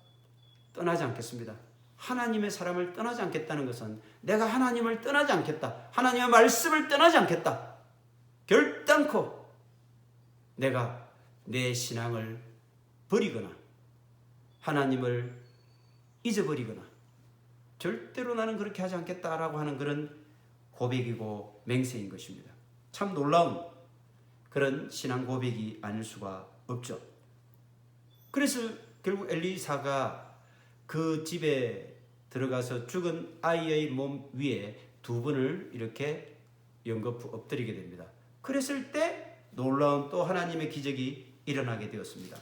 떠나지 않겠습니다. 하나님의 사람을 떠나지 않겠다는 것은 내가 하나님을 떠나지 않겠다. 하나님의 말씀을 떠나지 않겠다. 결단코 내가 내 신앙을 버리거나 하나님을 잊어버리거나 절대로 나는 그렇게 하지 않겠다라고 하는 그런 고백이고 맹세인 것입니다. 참 놀라운 그런 신앙 고백이 아닐 수가 없죠. 그래서 결국 엘리사가 그 집에 들어가서 죽은 아이의 몸 위에 두 번을 이렇게 연거푸 엎드리게 됩니다. 그랬을 때 놀라운 또 하나님의 기적이 일어나게 되었습니다.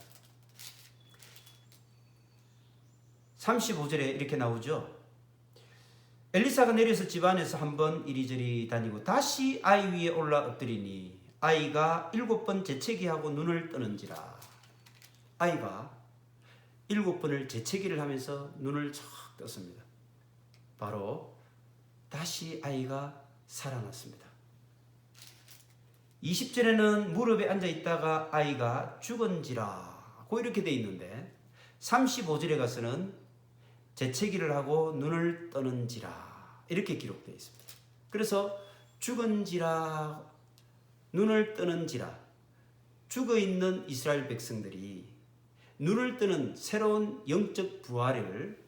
35절에 이렇게 나오죠. 엘리사가 내려서 집안에서 한번 이리저리 다니고 다시 아이 위에 올라 엎드리니 아이가 7번 재채기하고 눈을 뜨는지라. 아이가 7번을 재채기를 하면서 눈을 쫙 떴습니다. 바로 다시 아이가 살아났습니다. 20절에는 무릎에 앉아 있다가 아이가 죽은지라 고 이렇게 돼 있는데 35절에 가서는 재채기를 하고 눈을 뜨는지라 이렇게 기록되어 있습니다. 그래서 죽은지라 눈을 뜨는지라 죽어있는 이스라엘 백성들이 눈을 뜨는 새로운 영적 부활을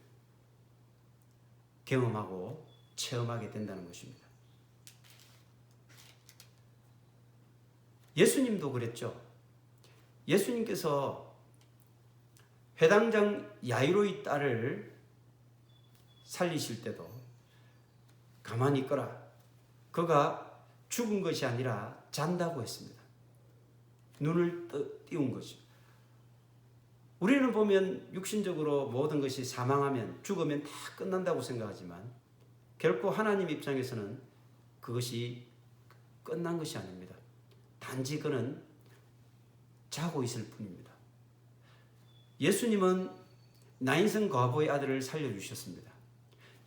경험하고 체험하게 된다는 것입니다. 예수님도 그랬죠. 예수님께서 회당장 야이로의 딸을 살리실 때도 가만히 있거라. 그가 죽은 것이 아니라 잔다고 했습니다. 눈을 띄운 것이죠. 우리는 보면 육신적으로 모든 것이 사망하면 죽으면 다 끝난다고 생각하지만 결코 하나님 입장에서는 그것이 끝난 것이 아닙니다. 단지 그는 자고 있을 뿐입니다. 예수님은 나인성 과부의 아들을 살려주셨습니다.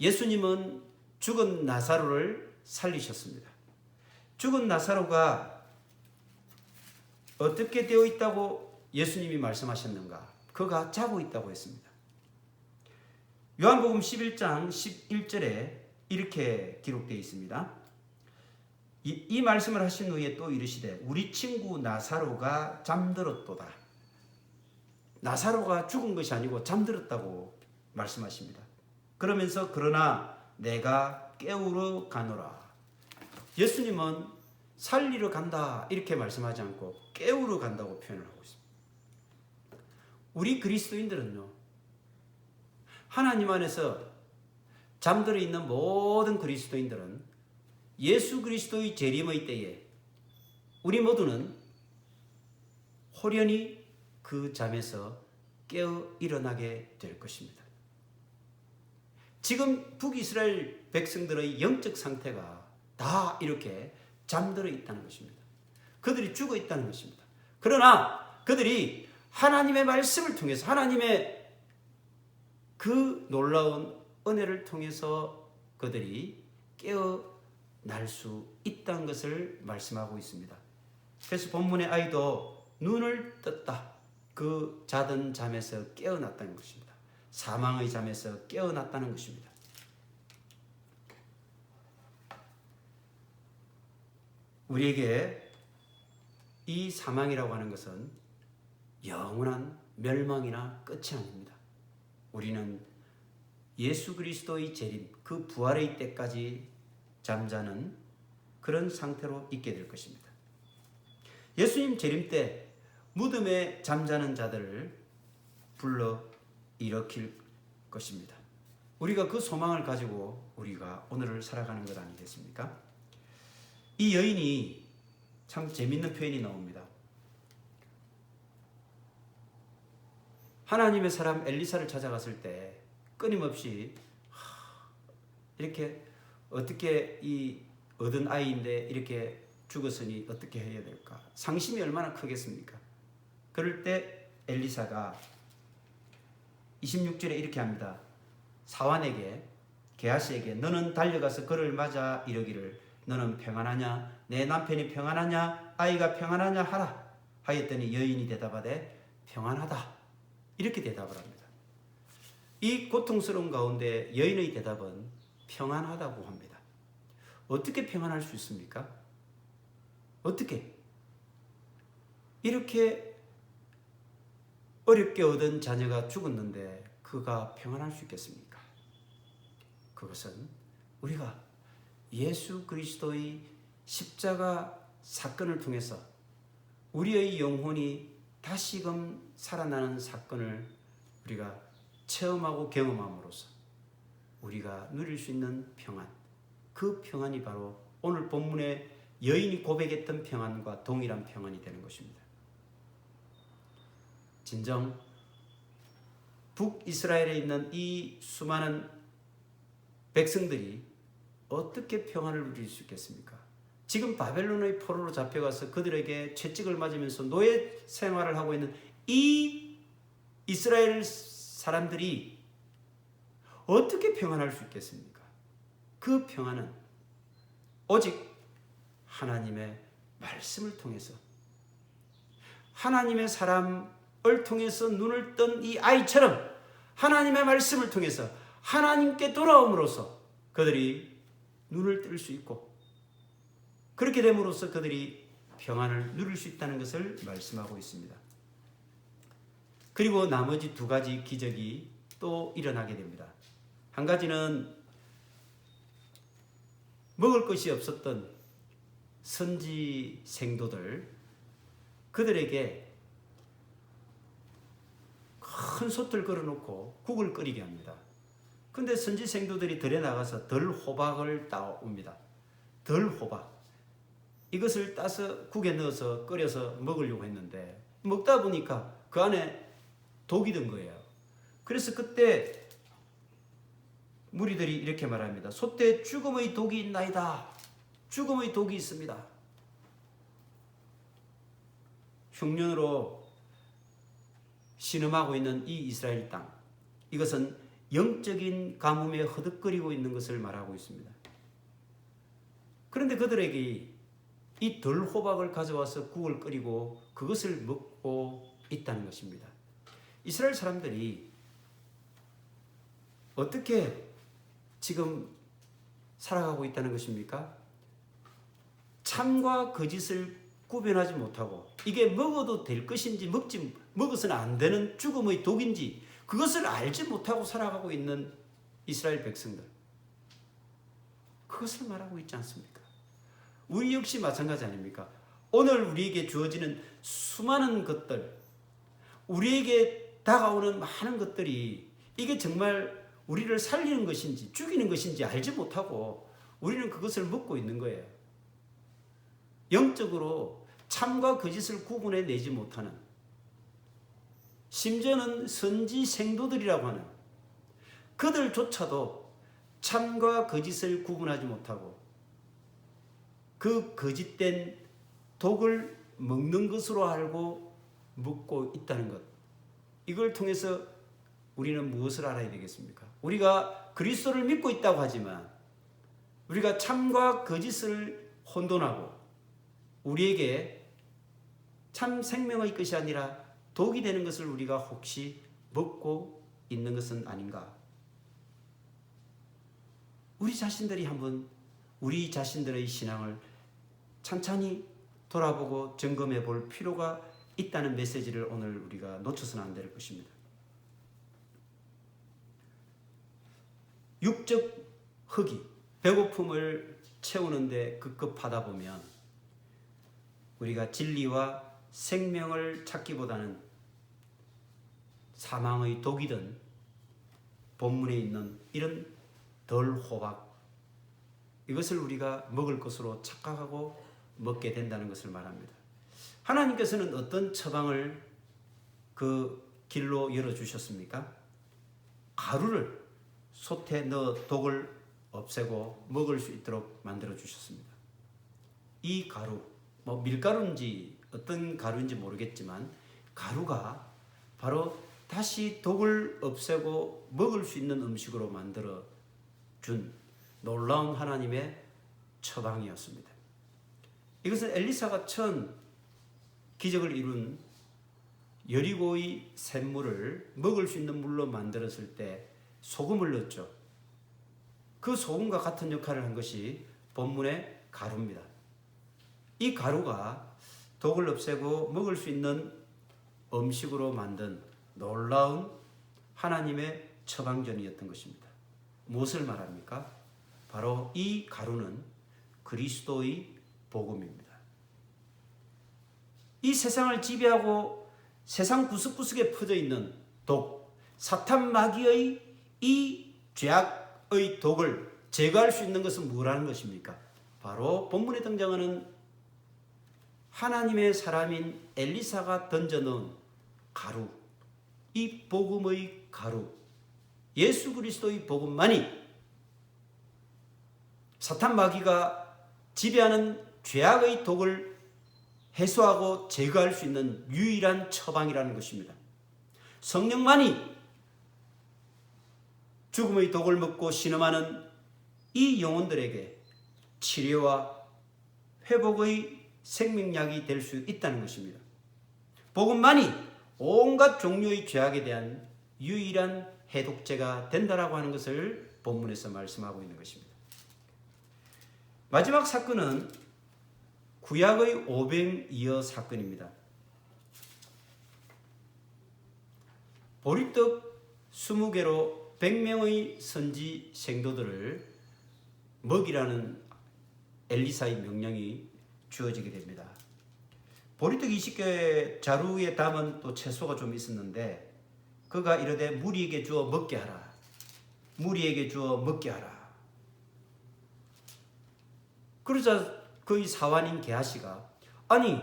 예수님은 죽은 나사로를 살리셨습니다. 죽은 나사로가 어떻게 되어 있다고 예수님이 말씀하셨는가? 그가 자고 있다고 했습니다. 요한복음 11장 11절에 이렇게 기록되어 있습니다. 이 말씀을 하신 후에 또 이르시되 우리 친구 나사로가 잠들었도다. 나사로가 죽은 것이 아니고 잠들었다고 말씀하십니다. 그러면서 그러나 내가 깨우러 가노라. 예수님은 살리러 간다 이렇게 말씀하지 않고 깨우러 간다고 표현을 하고 있습니다. 우리 그리스도인들은요, 하나님 안에서 잠들어 있는 모든 그리스도인들은 예수 그리스도의 재림의 때에 우리 모두는 호련히 그 잠에서 깨어 일어나게 될 것입니다. 지금 북이스라엘 백성들의 영적 상태가 다 이렇게 잠들어 있다는 것입니다. 그들이 죽어 있다는 것입니다. 그러나 그들이 하나님의 말씀을 통해서 하나님의 그 놀라운 은혜를 통해서 그들이 깨어날 수 있다는 것을 말씀하고 있습니다. 그래서 본문의 아이도 눈을 떴다. 그 자던 잠에서 깨어났다는 것입니다. 사망의 잠에서 깨어났다는 것입니다. 우리에게 이 사망이라고 하는 것은 영원한 멸망이나 끝이 아닙니다. 우리는 예수 그리스도의 재림, 그 부활의 때까지 잠자는 그런 상태로 있게 될 것입니다. 예수님 재림 때 무덤에 잠자는 자들을 불러 일으킬 것입니다. 우리가 그 소망을 가지고 우리가 오늘을 살아가는 것 아니겠습니까? 이 여인이 참 재밌는 표현이 나옵니다. 하나님의 사람 엘리사를 찾아갔을 때 끊임없이 이렇게 어떻게 이 얻은 아이인데 이렇게 죽었으니 어떻게 해야 될까? 상심이 얼마나 크겠습니까? 그럴 때 엘리사가 26절에 이렇게 합니다. 사환에게 게하시에게 너는 달려가서 그를 맞아 이르기를 너는 평안하냐? 내 남편이 평안하냐? 아이가 평안하냐? 하라 하였더니 여인이 대답하되 평안하다 이렇게 대답을 합니다. 이 고통스러운 가운데 여인의 대답은 평안하다고 합니다. 어떻게 평안할 수 있습니까? 어떻게? 이렇게 어렵게 얻은 자녀가 죽었는데 그가 평안할 수 있겠습니까? 그것은 우리가 예수 그리스도의 십자가 사건을 통해서 우리의 영혼이 다시금 살아나는 사건을 우리가 체험하고 경험함으로써 우리가 누릴 수 있는 평안, 그 평안이 바로 오늘 본문의 여인이 고백했던 평안과 동일한 평안이 되는 것입니다. 진정 북이스라엘에 있는 이 수많은 백성들이 어떻게 평안을 누릴 수 있겠습니까? 지금 바벨론의 포로로 잡혀가서 그들에게 채찍을 맞으면서 노예 생활을 하고 있는 이 이스라엘 사람들이 어떻게 평안할 수 있겠습니까? 그 평안은 오직 하나님의 말씀을 통해서 하나님의 사람을 통해서 눈을 뜬 이 아이처럼 하나님의 말씀을 통해서 하나님께 돌아옴으로써 그들이 눈을 뜰 수 있고 그렇게 됨으로써 그들이 평안을 누릴 수 있다는 것을 말씀하고 있습니다. 그리고 나머지 두 가지 기적이 또 일어나게 됩니다. 한 가지는 먹을 것이 없었던 선지 생도들 그들에게 큰 솥을 걸어놓고 국을 끓이게 합니다. 근데 선지 생도들이 들에 나가서 덜호박을 따옵니다. 덜호박. 이것을 따서 국에 넣어서 끓여서 먹으려고 했는데 먹다 보니까 그 안에 독이 든 거예요. 그래서 그때 무리들이 이렇게 말합니다. 솥에 죽음의 독이 있나이다. 죽음의 독이 있습니다. 흉년으로 신음하고 있는 이 이스라엘 땅. 이것은 영적인 가뭄에 허덕거리고 있는 것을 말하고 있습니다. 그런데 그들에게 이 덜호박을 가져와서 국을 끓이고 그것을 먹고 있다는 것입니다. 이스라엘 사람들이 어떻게 지금 살아가고 있다는 것입니까? 참과 거짓을 구별하지 못하고 이게 먹어도 될 것인지 먹어서는 안 되는 죽음의 독인지 그것을 알지 못하고 살아가고 있는 이스라엘 백성들. 그것을 말하고 있지 않습니까? 우리 역시 마찬가지 아닙니까? 오늘 우리에게 주어지는 수많은 것들, 우리에게 다가오는 많은 것들이 이게 정말 우리를 살리는 것인지 죽이는 것인지 알지 못하고 우리는 그것을 먹고 있는 거예요. 영적으로 참과 거짓을 구분해 내지 못하는, 심지어는 선지 생도들이라고 하는 그들조차도 참과 거짓을 구분하지 못하고 그 거짓된 독을 먹는 것으로 알고 먹고 있다는 것. 이걸 통해서 우리는 무엇을 알아야 되겠습니까? 우리가 그리스도를 믿고 있다고 하지만 우리가 참과 거짓을 혼돈하고 우리에게 참 생명의 것이 아니라 독이 되는 것을 우리가 혹시 먹고 있는 것은 아닌가? 우리 자신들이 한번 우리 자신들의 신앙을 찬찬히 돌아보고 점검해 볼 필요가 있다는 메시지를 오늘 우리가 놓쳐서는 안 될 것입니다. 육적 허기, 배고픔을 채우는데 급급하다 보면 우리가 진리와 생명을 찾기보다는 사망의 독이든 본문에 있는 이런 덜 호박, 이것을 우리가 먹을 것으로 착각하고 먹게 된다는 것을 말합니다. 하나님께서는 어떤 처방을 그 길로 열어주셨습니까? 가루를 솥에 넣어 독을 없애고 먹을 수 있도록 만들어 주셨습니다. 이 가루, 밀가루인지 어떤 가루인지 모르겠지만 가루가 바로 다시 독을 없애고 먹을 수 있는 음식으로 만들어 준 놀라운 하나님의 처방이었습니다. 이것은 엘리사가 처음 기적을 이룬 여리고의 샘물을 먹을 수 있는 물로 만들었을 때 소금을 넣었죠. 그 소금과 같은 역할을 한 것이 본문의 가루입니다. 이 가루가 독을 없애고 먹을 수 있는 음식으로 만든 놀라운 하나님의 처방전이었던 것입니다. 무엇을 말합니까? 바로 이 가루는 그리스도의 복음입니다. 이 세상을 지배하고 세상 구석구석에 퍼져 있는 독, 사탄 마귀의 이 죄악의 독을 제거할 수 있는 것은 뭐라는 것입니까? 바로 본문에 등장하는 하나님의 사람인 엘리사가 던져놓은 가루, 이 복음의 가루, 예수 그리스도의 복음만이 사탄 마귀가 지배하는 죄악의 독을 해소하고 제거할 수 있는 유일한 처방이라는 것입니다. 성령만이 죽음의 독을 먹고 신음하는 이 영혼들에게 치료와 회복의 생명약이 될 수 있다는 것입니다. 복음만이 온갖 종류의 죄악에 대한 유일한 해독제가 된다라고 하는 것을 본문에서 말씀하고 있는 것입니다. 마지막 사건은 구약의 오병이어 사건입니다. 보리떡 20개로 100명의 선지 생도들을 먹이라는 엘리사의 명령이 주어지게 됩니다. 보리떡 20개 자루에 담은 또 채소가 좀 있었는데 그가 이르되 무리에게 주어 먹게 하라. 무리에게 주어 먹게 하라. 그러자 그의 사환인 게하시가 아니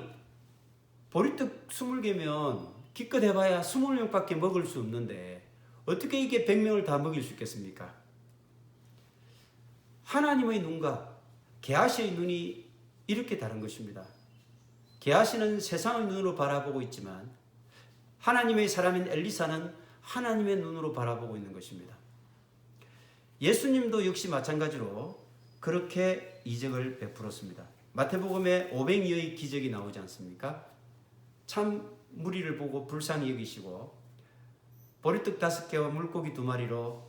보리떡 20개면 기껏 해봐야 20명밖에 먹을 수 없는데 어떻게 이게 100명을 다 먹일 수 있겠습니까? 하나님의 눈과 게하시의 눈이 이렇게 다른 것입니다. 게하시는 세상의 눈으로 바라보고 있지만 하나님의 사람인 엘리사는 하나님의 눈으로 바라보고 있는 것입니다. 예수님도 역시 마찬가지로 그렇게 이적을 베풀었습니다. 마태복음에 오병이어의 기적이 나오지 않습니까? 참 무리를 보고 불쌍히 여기시고 보리떡 5개와 물고기 2마리로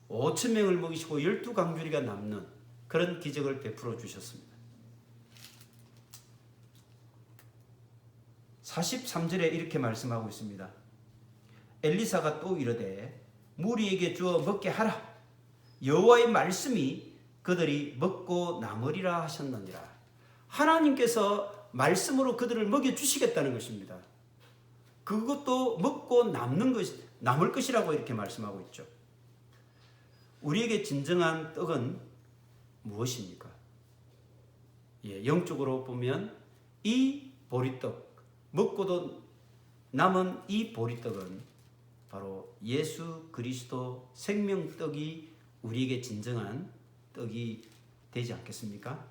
5,000명을 먹이시고 12강줄이가 남는 그런 기적을 베풀어 주셨습니다. 43절에 이렇게 말씀하고 있습니다. 엘리사가 또 이르되 무리에게 주어 먹게 하라. 여호와의 말씀이 그들이 먹고 남으리라 하셨느니라. 하나님께서 말씀으로 그들을 먹여주시겠다는 것입니다. 그것도 먹고 남을 것이라고 이렇게 말씀하고 있죠. 우리에게 진정한 떡은 무엇입니까? 영적으로 보면 이 보리떡, 먹고도 남은 이 보리떡은 바로 예수 그리스도 생명떡이 우리에게 진정한 떡이 되지 않겠습니까?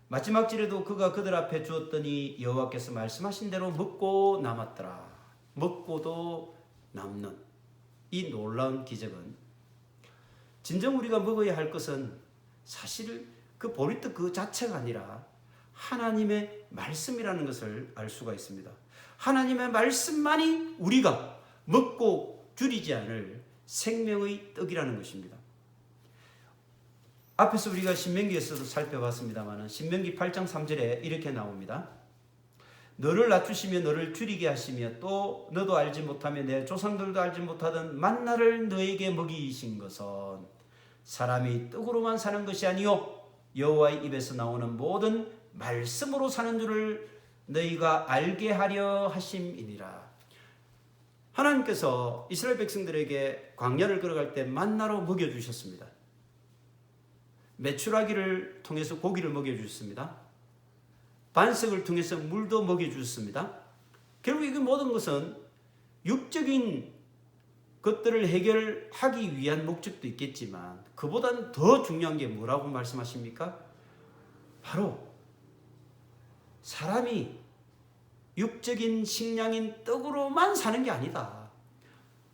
마지막 절에도 그가 그들 앞에 주었더니 여호와께서 말씀하신 대로 먹고 남았더라. 먹고도 남는 이 놀라운 기적은 진정 우리가 먹어야 할 것은 사실 그 보리떡 그 자체가 아니라 하나님의 말씀이라는 것을 알 수가 있습니다. 하나님의 말씀만이 우리가 먹고 줄이지 않을 생명의 떡이라는 것입니다. 앞에서 우리가 신명기에서도 살펴봤습니다만 신명기 8장 3절에 이렇게 나옵니다. 너를 낮추시며 너를 줄이게 하시며 또 너도 알지 못하며 내 조상들도 알지 못하던 만나를 너에게 먹이신 것은 사람이 떡으로만 사는 것이 아니요 여호와의 입에서 나오는 모든 말씀으로 사는 줄을 너희가 알게 하려 하심이니라. 하나님께서 이스라엘 백성들에게 광야를 걸어갈 때 만나로 먹여주셨습니다. 메추라기를 통해서 고기를 먹여주셨습니다. 반석을 통해서 물도 먹여주셨습니다. 결국 이 모든 것은 육적인 것들을 해결하기 위한 목적도 있겠지만 그보다는 더 중요한 게 뭐라고 말씀하십니까? 바로 사람이 육적인 식량인 떡으로만 사는 게 아니다.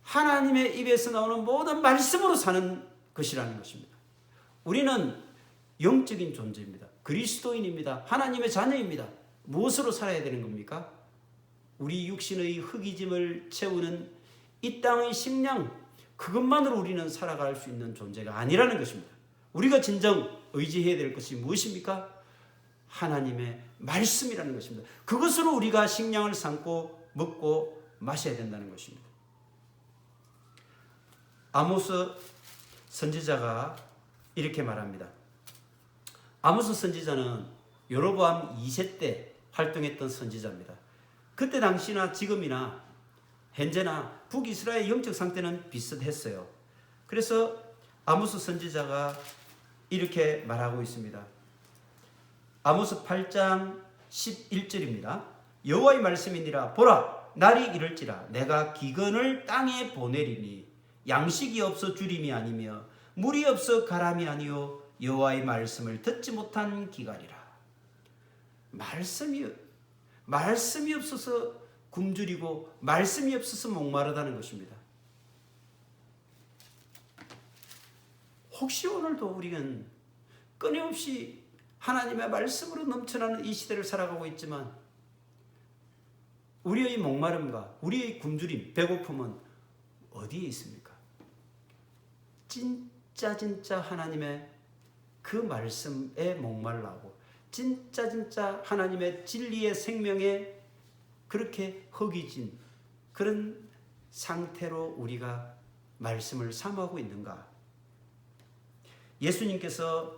하나님의 입에서 나오는 모든 말씀으로 사는 것이라는 것입니다. 우리는 영적인 존재입니다. 그리스도인입니다. 하나님의 자녀입니다. 무엇으로 살아야 되는 겁니까? 우리 육신의 허기짐을 채우는 이 땅의 식량, 그것만으로 우리는 살아갈 수 있는 존재가 아니라는 것입니다. 우리가 진정 의지해야 될 것이 무엇입니까? 하나님의 말씀이라는 것입니다. 그것으로 우리가 식량을 삼고 먹고 마셔야 된다는 것입니다. 아모스 선지자가 이렇게 말합니다. 아모스 선지자는 여로보암 2세 때 활동했던 선지자입니다. 그때 당시나 지금이나 현재나 북이스라엘 영적 상태는 비슷했어요. 그래서 아모스 선지자가 이렇게 말하고 있습니다. 아모스 8장 11절입니다. 여호와의 말씀이니라 보라 날이 이를지라 내가 기근을 땅에 보내리니 양식이 없어 주림이 아니며 물이 없어 가람이 아니요 여호와의 말씀을 듣지 못한 기갈이라. 말씀이 없어서 굶주리고 말씀이 없어서 목마르다는 것입니다. 혹시 오늘도 우리는 끊임없이 하나님의 말씀으로 넘쳐나는 이 시대를 살아가고 있지만 우리의 목마름과 우리의 굶주림, 배고픔은 어디에 있습니까? 진짜 하나님의 그 말씀에 목말라고 진짜 하나님의 진리의 생명에 그렇게 허기진 그런 상태로 우리가 말씀을 사모하고 있는가? 예수님께서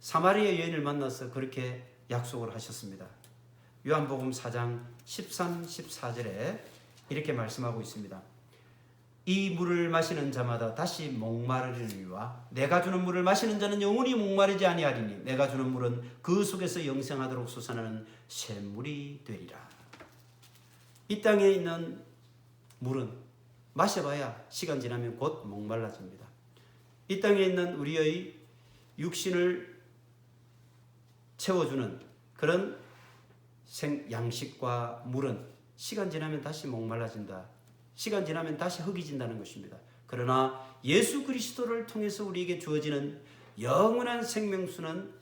사마리아 여인을 만나서 그렇게 약속을 하셨습니다. 요한복음 4장 13, 14절에 이렇게 말씀하고 있습니다. 이 물을 마시는 자마다 다시 목마르리니와 내가 주는 물을 마시는 자는 영원히 목마르지 아니하리니 내가 주는 물은 그 속에서 영생하도록 솟아나는 샘물이 되리라. 이 땅에 있는 물은 마셔봐야 시간 지나면 곧 목말라집니다. 이 땅에 있는 우리의 육신을 채워주는 그런 양식과 물은 시간 지나면 다시 목말라진다. 시간 지나면 다시 허기진다는 것입니다. 그러나 예수 그리스도를 통해서 우리에게 주어지는 영원한 생명수는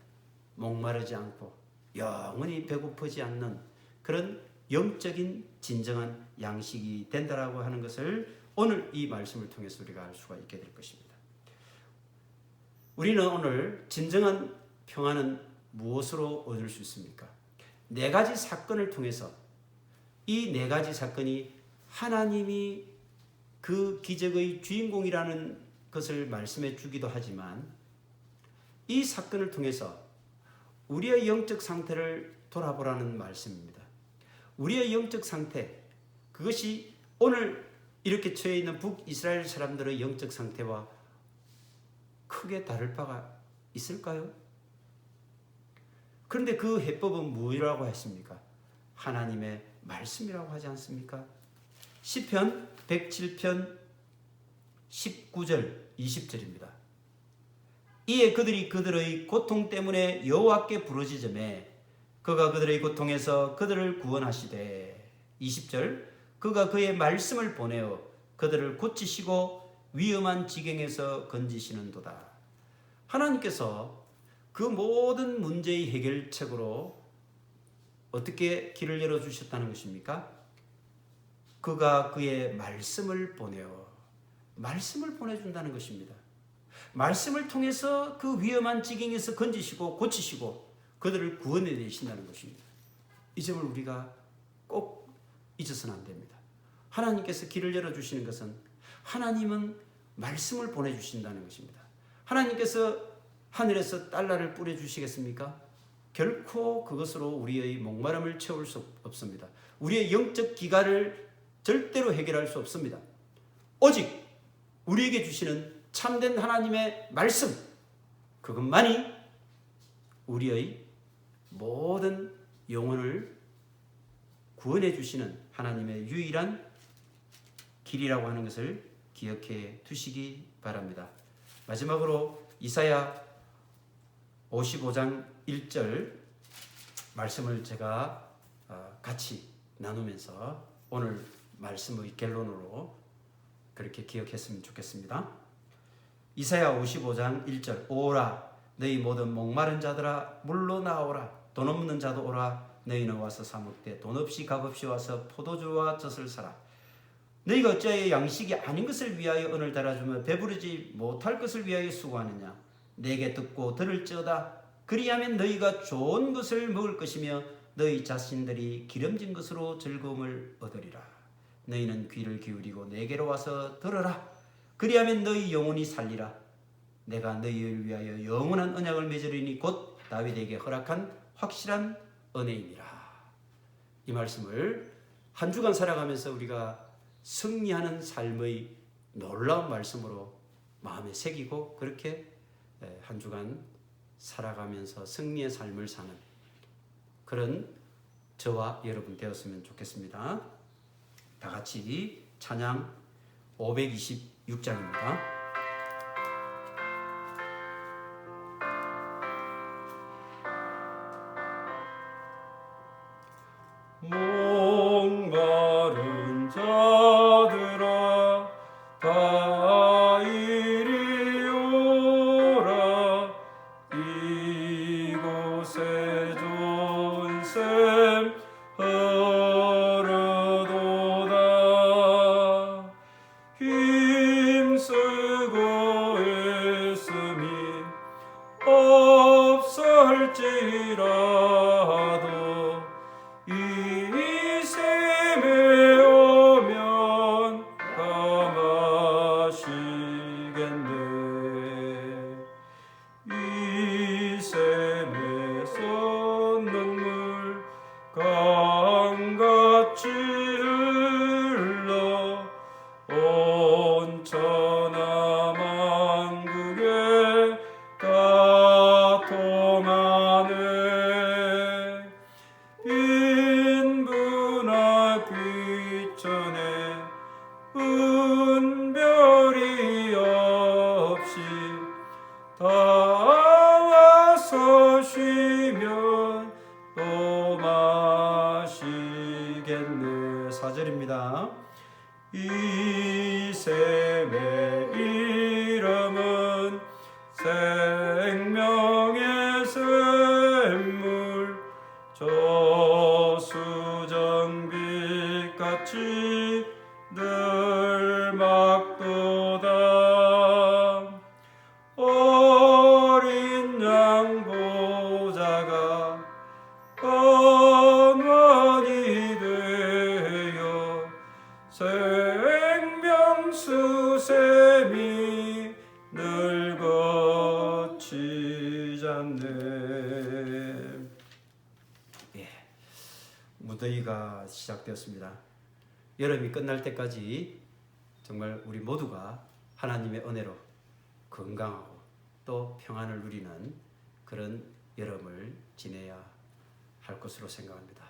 목마르지 않고 영원히 배고프지 않는 그런 영적인 진정한 양식이 된다라고 하는 것을 오늘 이 말씀을 통해서 우리가 알 수가 있게 될 것입니다. 우리는 오늘 진정한 평안은 무엇으로 얻을 수 있습니까? 네 가지 사건을 통해서 이 네 가지 사건이 하나님이 그 기적의 주인공이라는 것을 말씀해 주기도 하지만 이 사건을 통해서 우리의 영적 상태를 돌아보라는 말씀입니다. 우리의 영적 상태, 그것이 오늘 이렇게 처해 있는 북이스라엘 사람들의 영적 상태와 크게 다를 바가 있을까요? 그런데 그 해법은 뭐라고 했습니까? 하나님의 말씀이라고 하지 않습니까? 시편 107편 19절 20절입니다. 이에 그들이 그들의 고통 때문에 여호와께 부르짖으매 그가 그들의 고통에서 그들을 구원하시되 20절 그가 그의 말씀을 보내어 그들을 고치시고 위험한 지경에서 건지시는도다. 하나님께서 그 모든 문제의 해결책으로 어떻게 길을 열어주셨다는 것입니까? 그가 그의 말씀을 보내어 말씀을 보내준다는 것입니다. 말씀을 통해서 그 위험한 지경에서 건지시고 고치시고 그들을 구원해 내신다는 것입니다. 이 점을 우리가 꼭 잊어서는 안 됩니다. 하나님께서 길을 열어주시는 것은 하나님은 말씀을 보내주신다는 것입니다. 하나님께서 하늘에서 달러를 뿌려주시겠습니까? 결코 그것으로 우리의 목마름을 채울 수 없습니다. 우리의 영적 기갈을 절대로 해결할 수 없습니다. 오직 우리에게 주시는 참된 하나님의 말씀, 그것만이 우리의 모든 영혼을 구원해 주시는 하나님의 유일한 길이라고 하는 것을 기억해 두시기 바랍니다. 마지막으로 이사야 55장 1절 말씀을 제가 같이 나누면서 오늘 말씀의 결론으로 그렇게 기억했으면 좋겠습니다. 이사야 55장 1절 오라 너희 모든 목마른 자들아 물로 나오라 돈 없는 자도 오라 너희는 와서 사 먹되 돈 없이 값 없이 와서 포도주와 젖을 사라. 너희가 어찌하여 양식이 아닌 것을 위하여 은을 달아주며 배부르지 못할 것을 위하여 수고하느냐. 내게 듣고 들을지어다. 그리하면 너희가 좋은 것을 먹을 것이며 너희 자신들이 기름진 것으로 즐거움을 얻으리라. 너희는 귀를 기울이고 내게로 와서 들으라. 그리하면 너희 영혼이 살리라. 내가 너희를 위하여 영원한 언약을 맺으리니 곧 다윗에게 허락한 확실한 은혜이니라. 이 말씀을 한 주간 살아가면서 우리가 승리하는 삶의 놀라운 말씀으로 마음에 새기고 그렇게 한 주간 살아가면서 승리의 삶을 사는 그런 저와 여러분 되었으면 좋겠습니다. 다 같이 찬양 526장입니다. 목마른 자들아 다 이리 오라. 이곳에 좋은 샘 흐르도다. 힘쓰고 애씀이 없을지라도 이 샘에 오면 다 마시겠네. 이 샘에서 눈물 강같이 흘러 온 천하 만국에 다 통하네. 빈분할 귀천에 은별이 없이 다 와서 쉬면 또 마시겠네. 4절입니다. 이 샘의 이름은 생명의 샘물 저수정빛같이 늘 막도다. 어린 양 보좌가 건원이 되어 생명수 샘이 늘 거치잖네. 무더위가 시작되었습니다. 여름이 끝날 때까지 정말 우리 모두가 하나님의 은혜로 건강하고 또 평안을 누리는 그런 여름을 지내야 할 것으로 생각합니다.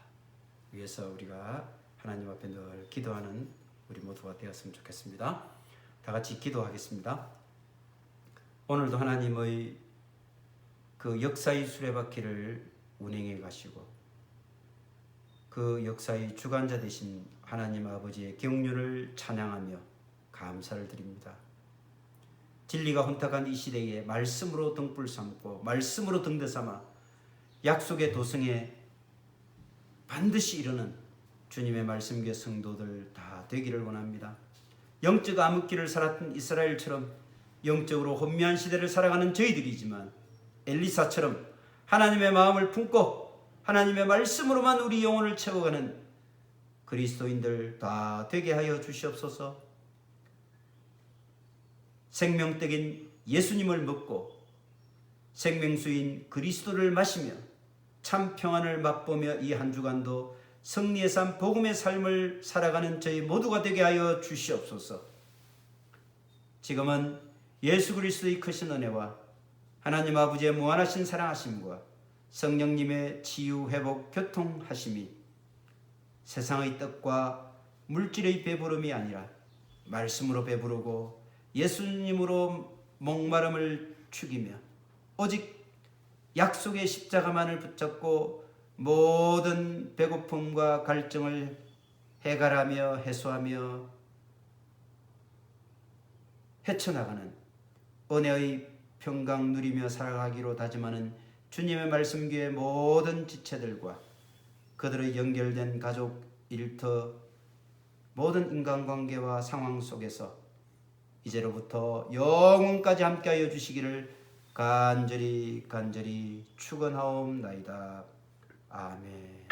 위해서 우리가 하나님 앞에 늘 기도하는 우리 모두가 되었으면 좋겠습니다. 다 같이 기도하겠습니다. 오늘도 하나님의 그 역사의 수레바퀴를 운행해 가시고 그 역사의 주관자 되신 하나님 아버지의 경륜을 찬양하며 감사를 드립니다. 진리가 혼탁한 이 시대에 말씀으로 등불 삼고 말씀으로 등대 삼아 약속의 도성에 반드시 이르는 주님의 말씀교회 성도들 다 되기를 원합니다. 영적 암흑기를 살았던 이스라엘처럼 영적으로 혼미한 시대를 살아가는 저희들이지만 엘리사처럼 하나님의 마음을 품고 하나님의 말씀으로만 우리 영혼을 채워가는 그리스도인들 다 되게 하여 주시옵소서. 생명적인 예수님을 먹고 생명수인 그리스도를 마시며 참 평안을 맛보며 이 한 주간도 승리의 삶 복음의 삶을 살아가는 저희 모두가 되게 하여 주시옵소서. 지금은 예수 그리스도의 크신 은혜와 하나님 아버지의 무한하신 사랑하심과 성령님의 치유 회복 교통하심이 세상의 떡과 물질의 배부름이 아니라 말씀으로 배부르고 예수님으로 목마름을 죽이며 오직 약속의 십자가만을 붙잡고 모든 배고픔과 갈증을 해결하며 해소하며 헤쳐나가는 은혜의 평강 누리며 살아가기로 다짐하는 주님의 말씀교회 모든 지체들과 그들의 연결된 가족, 일터, 모든 인간관계와 상황 속에서 이제로부터 영원까지 함께하여 주시기를 간절히 축원하옵나이다. 아멘.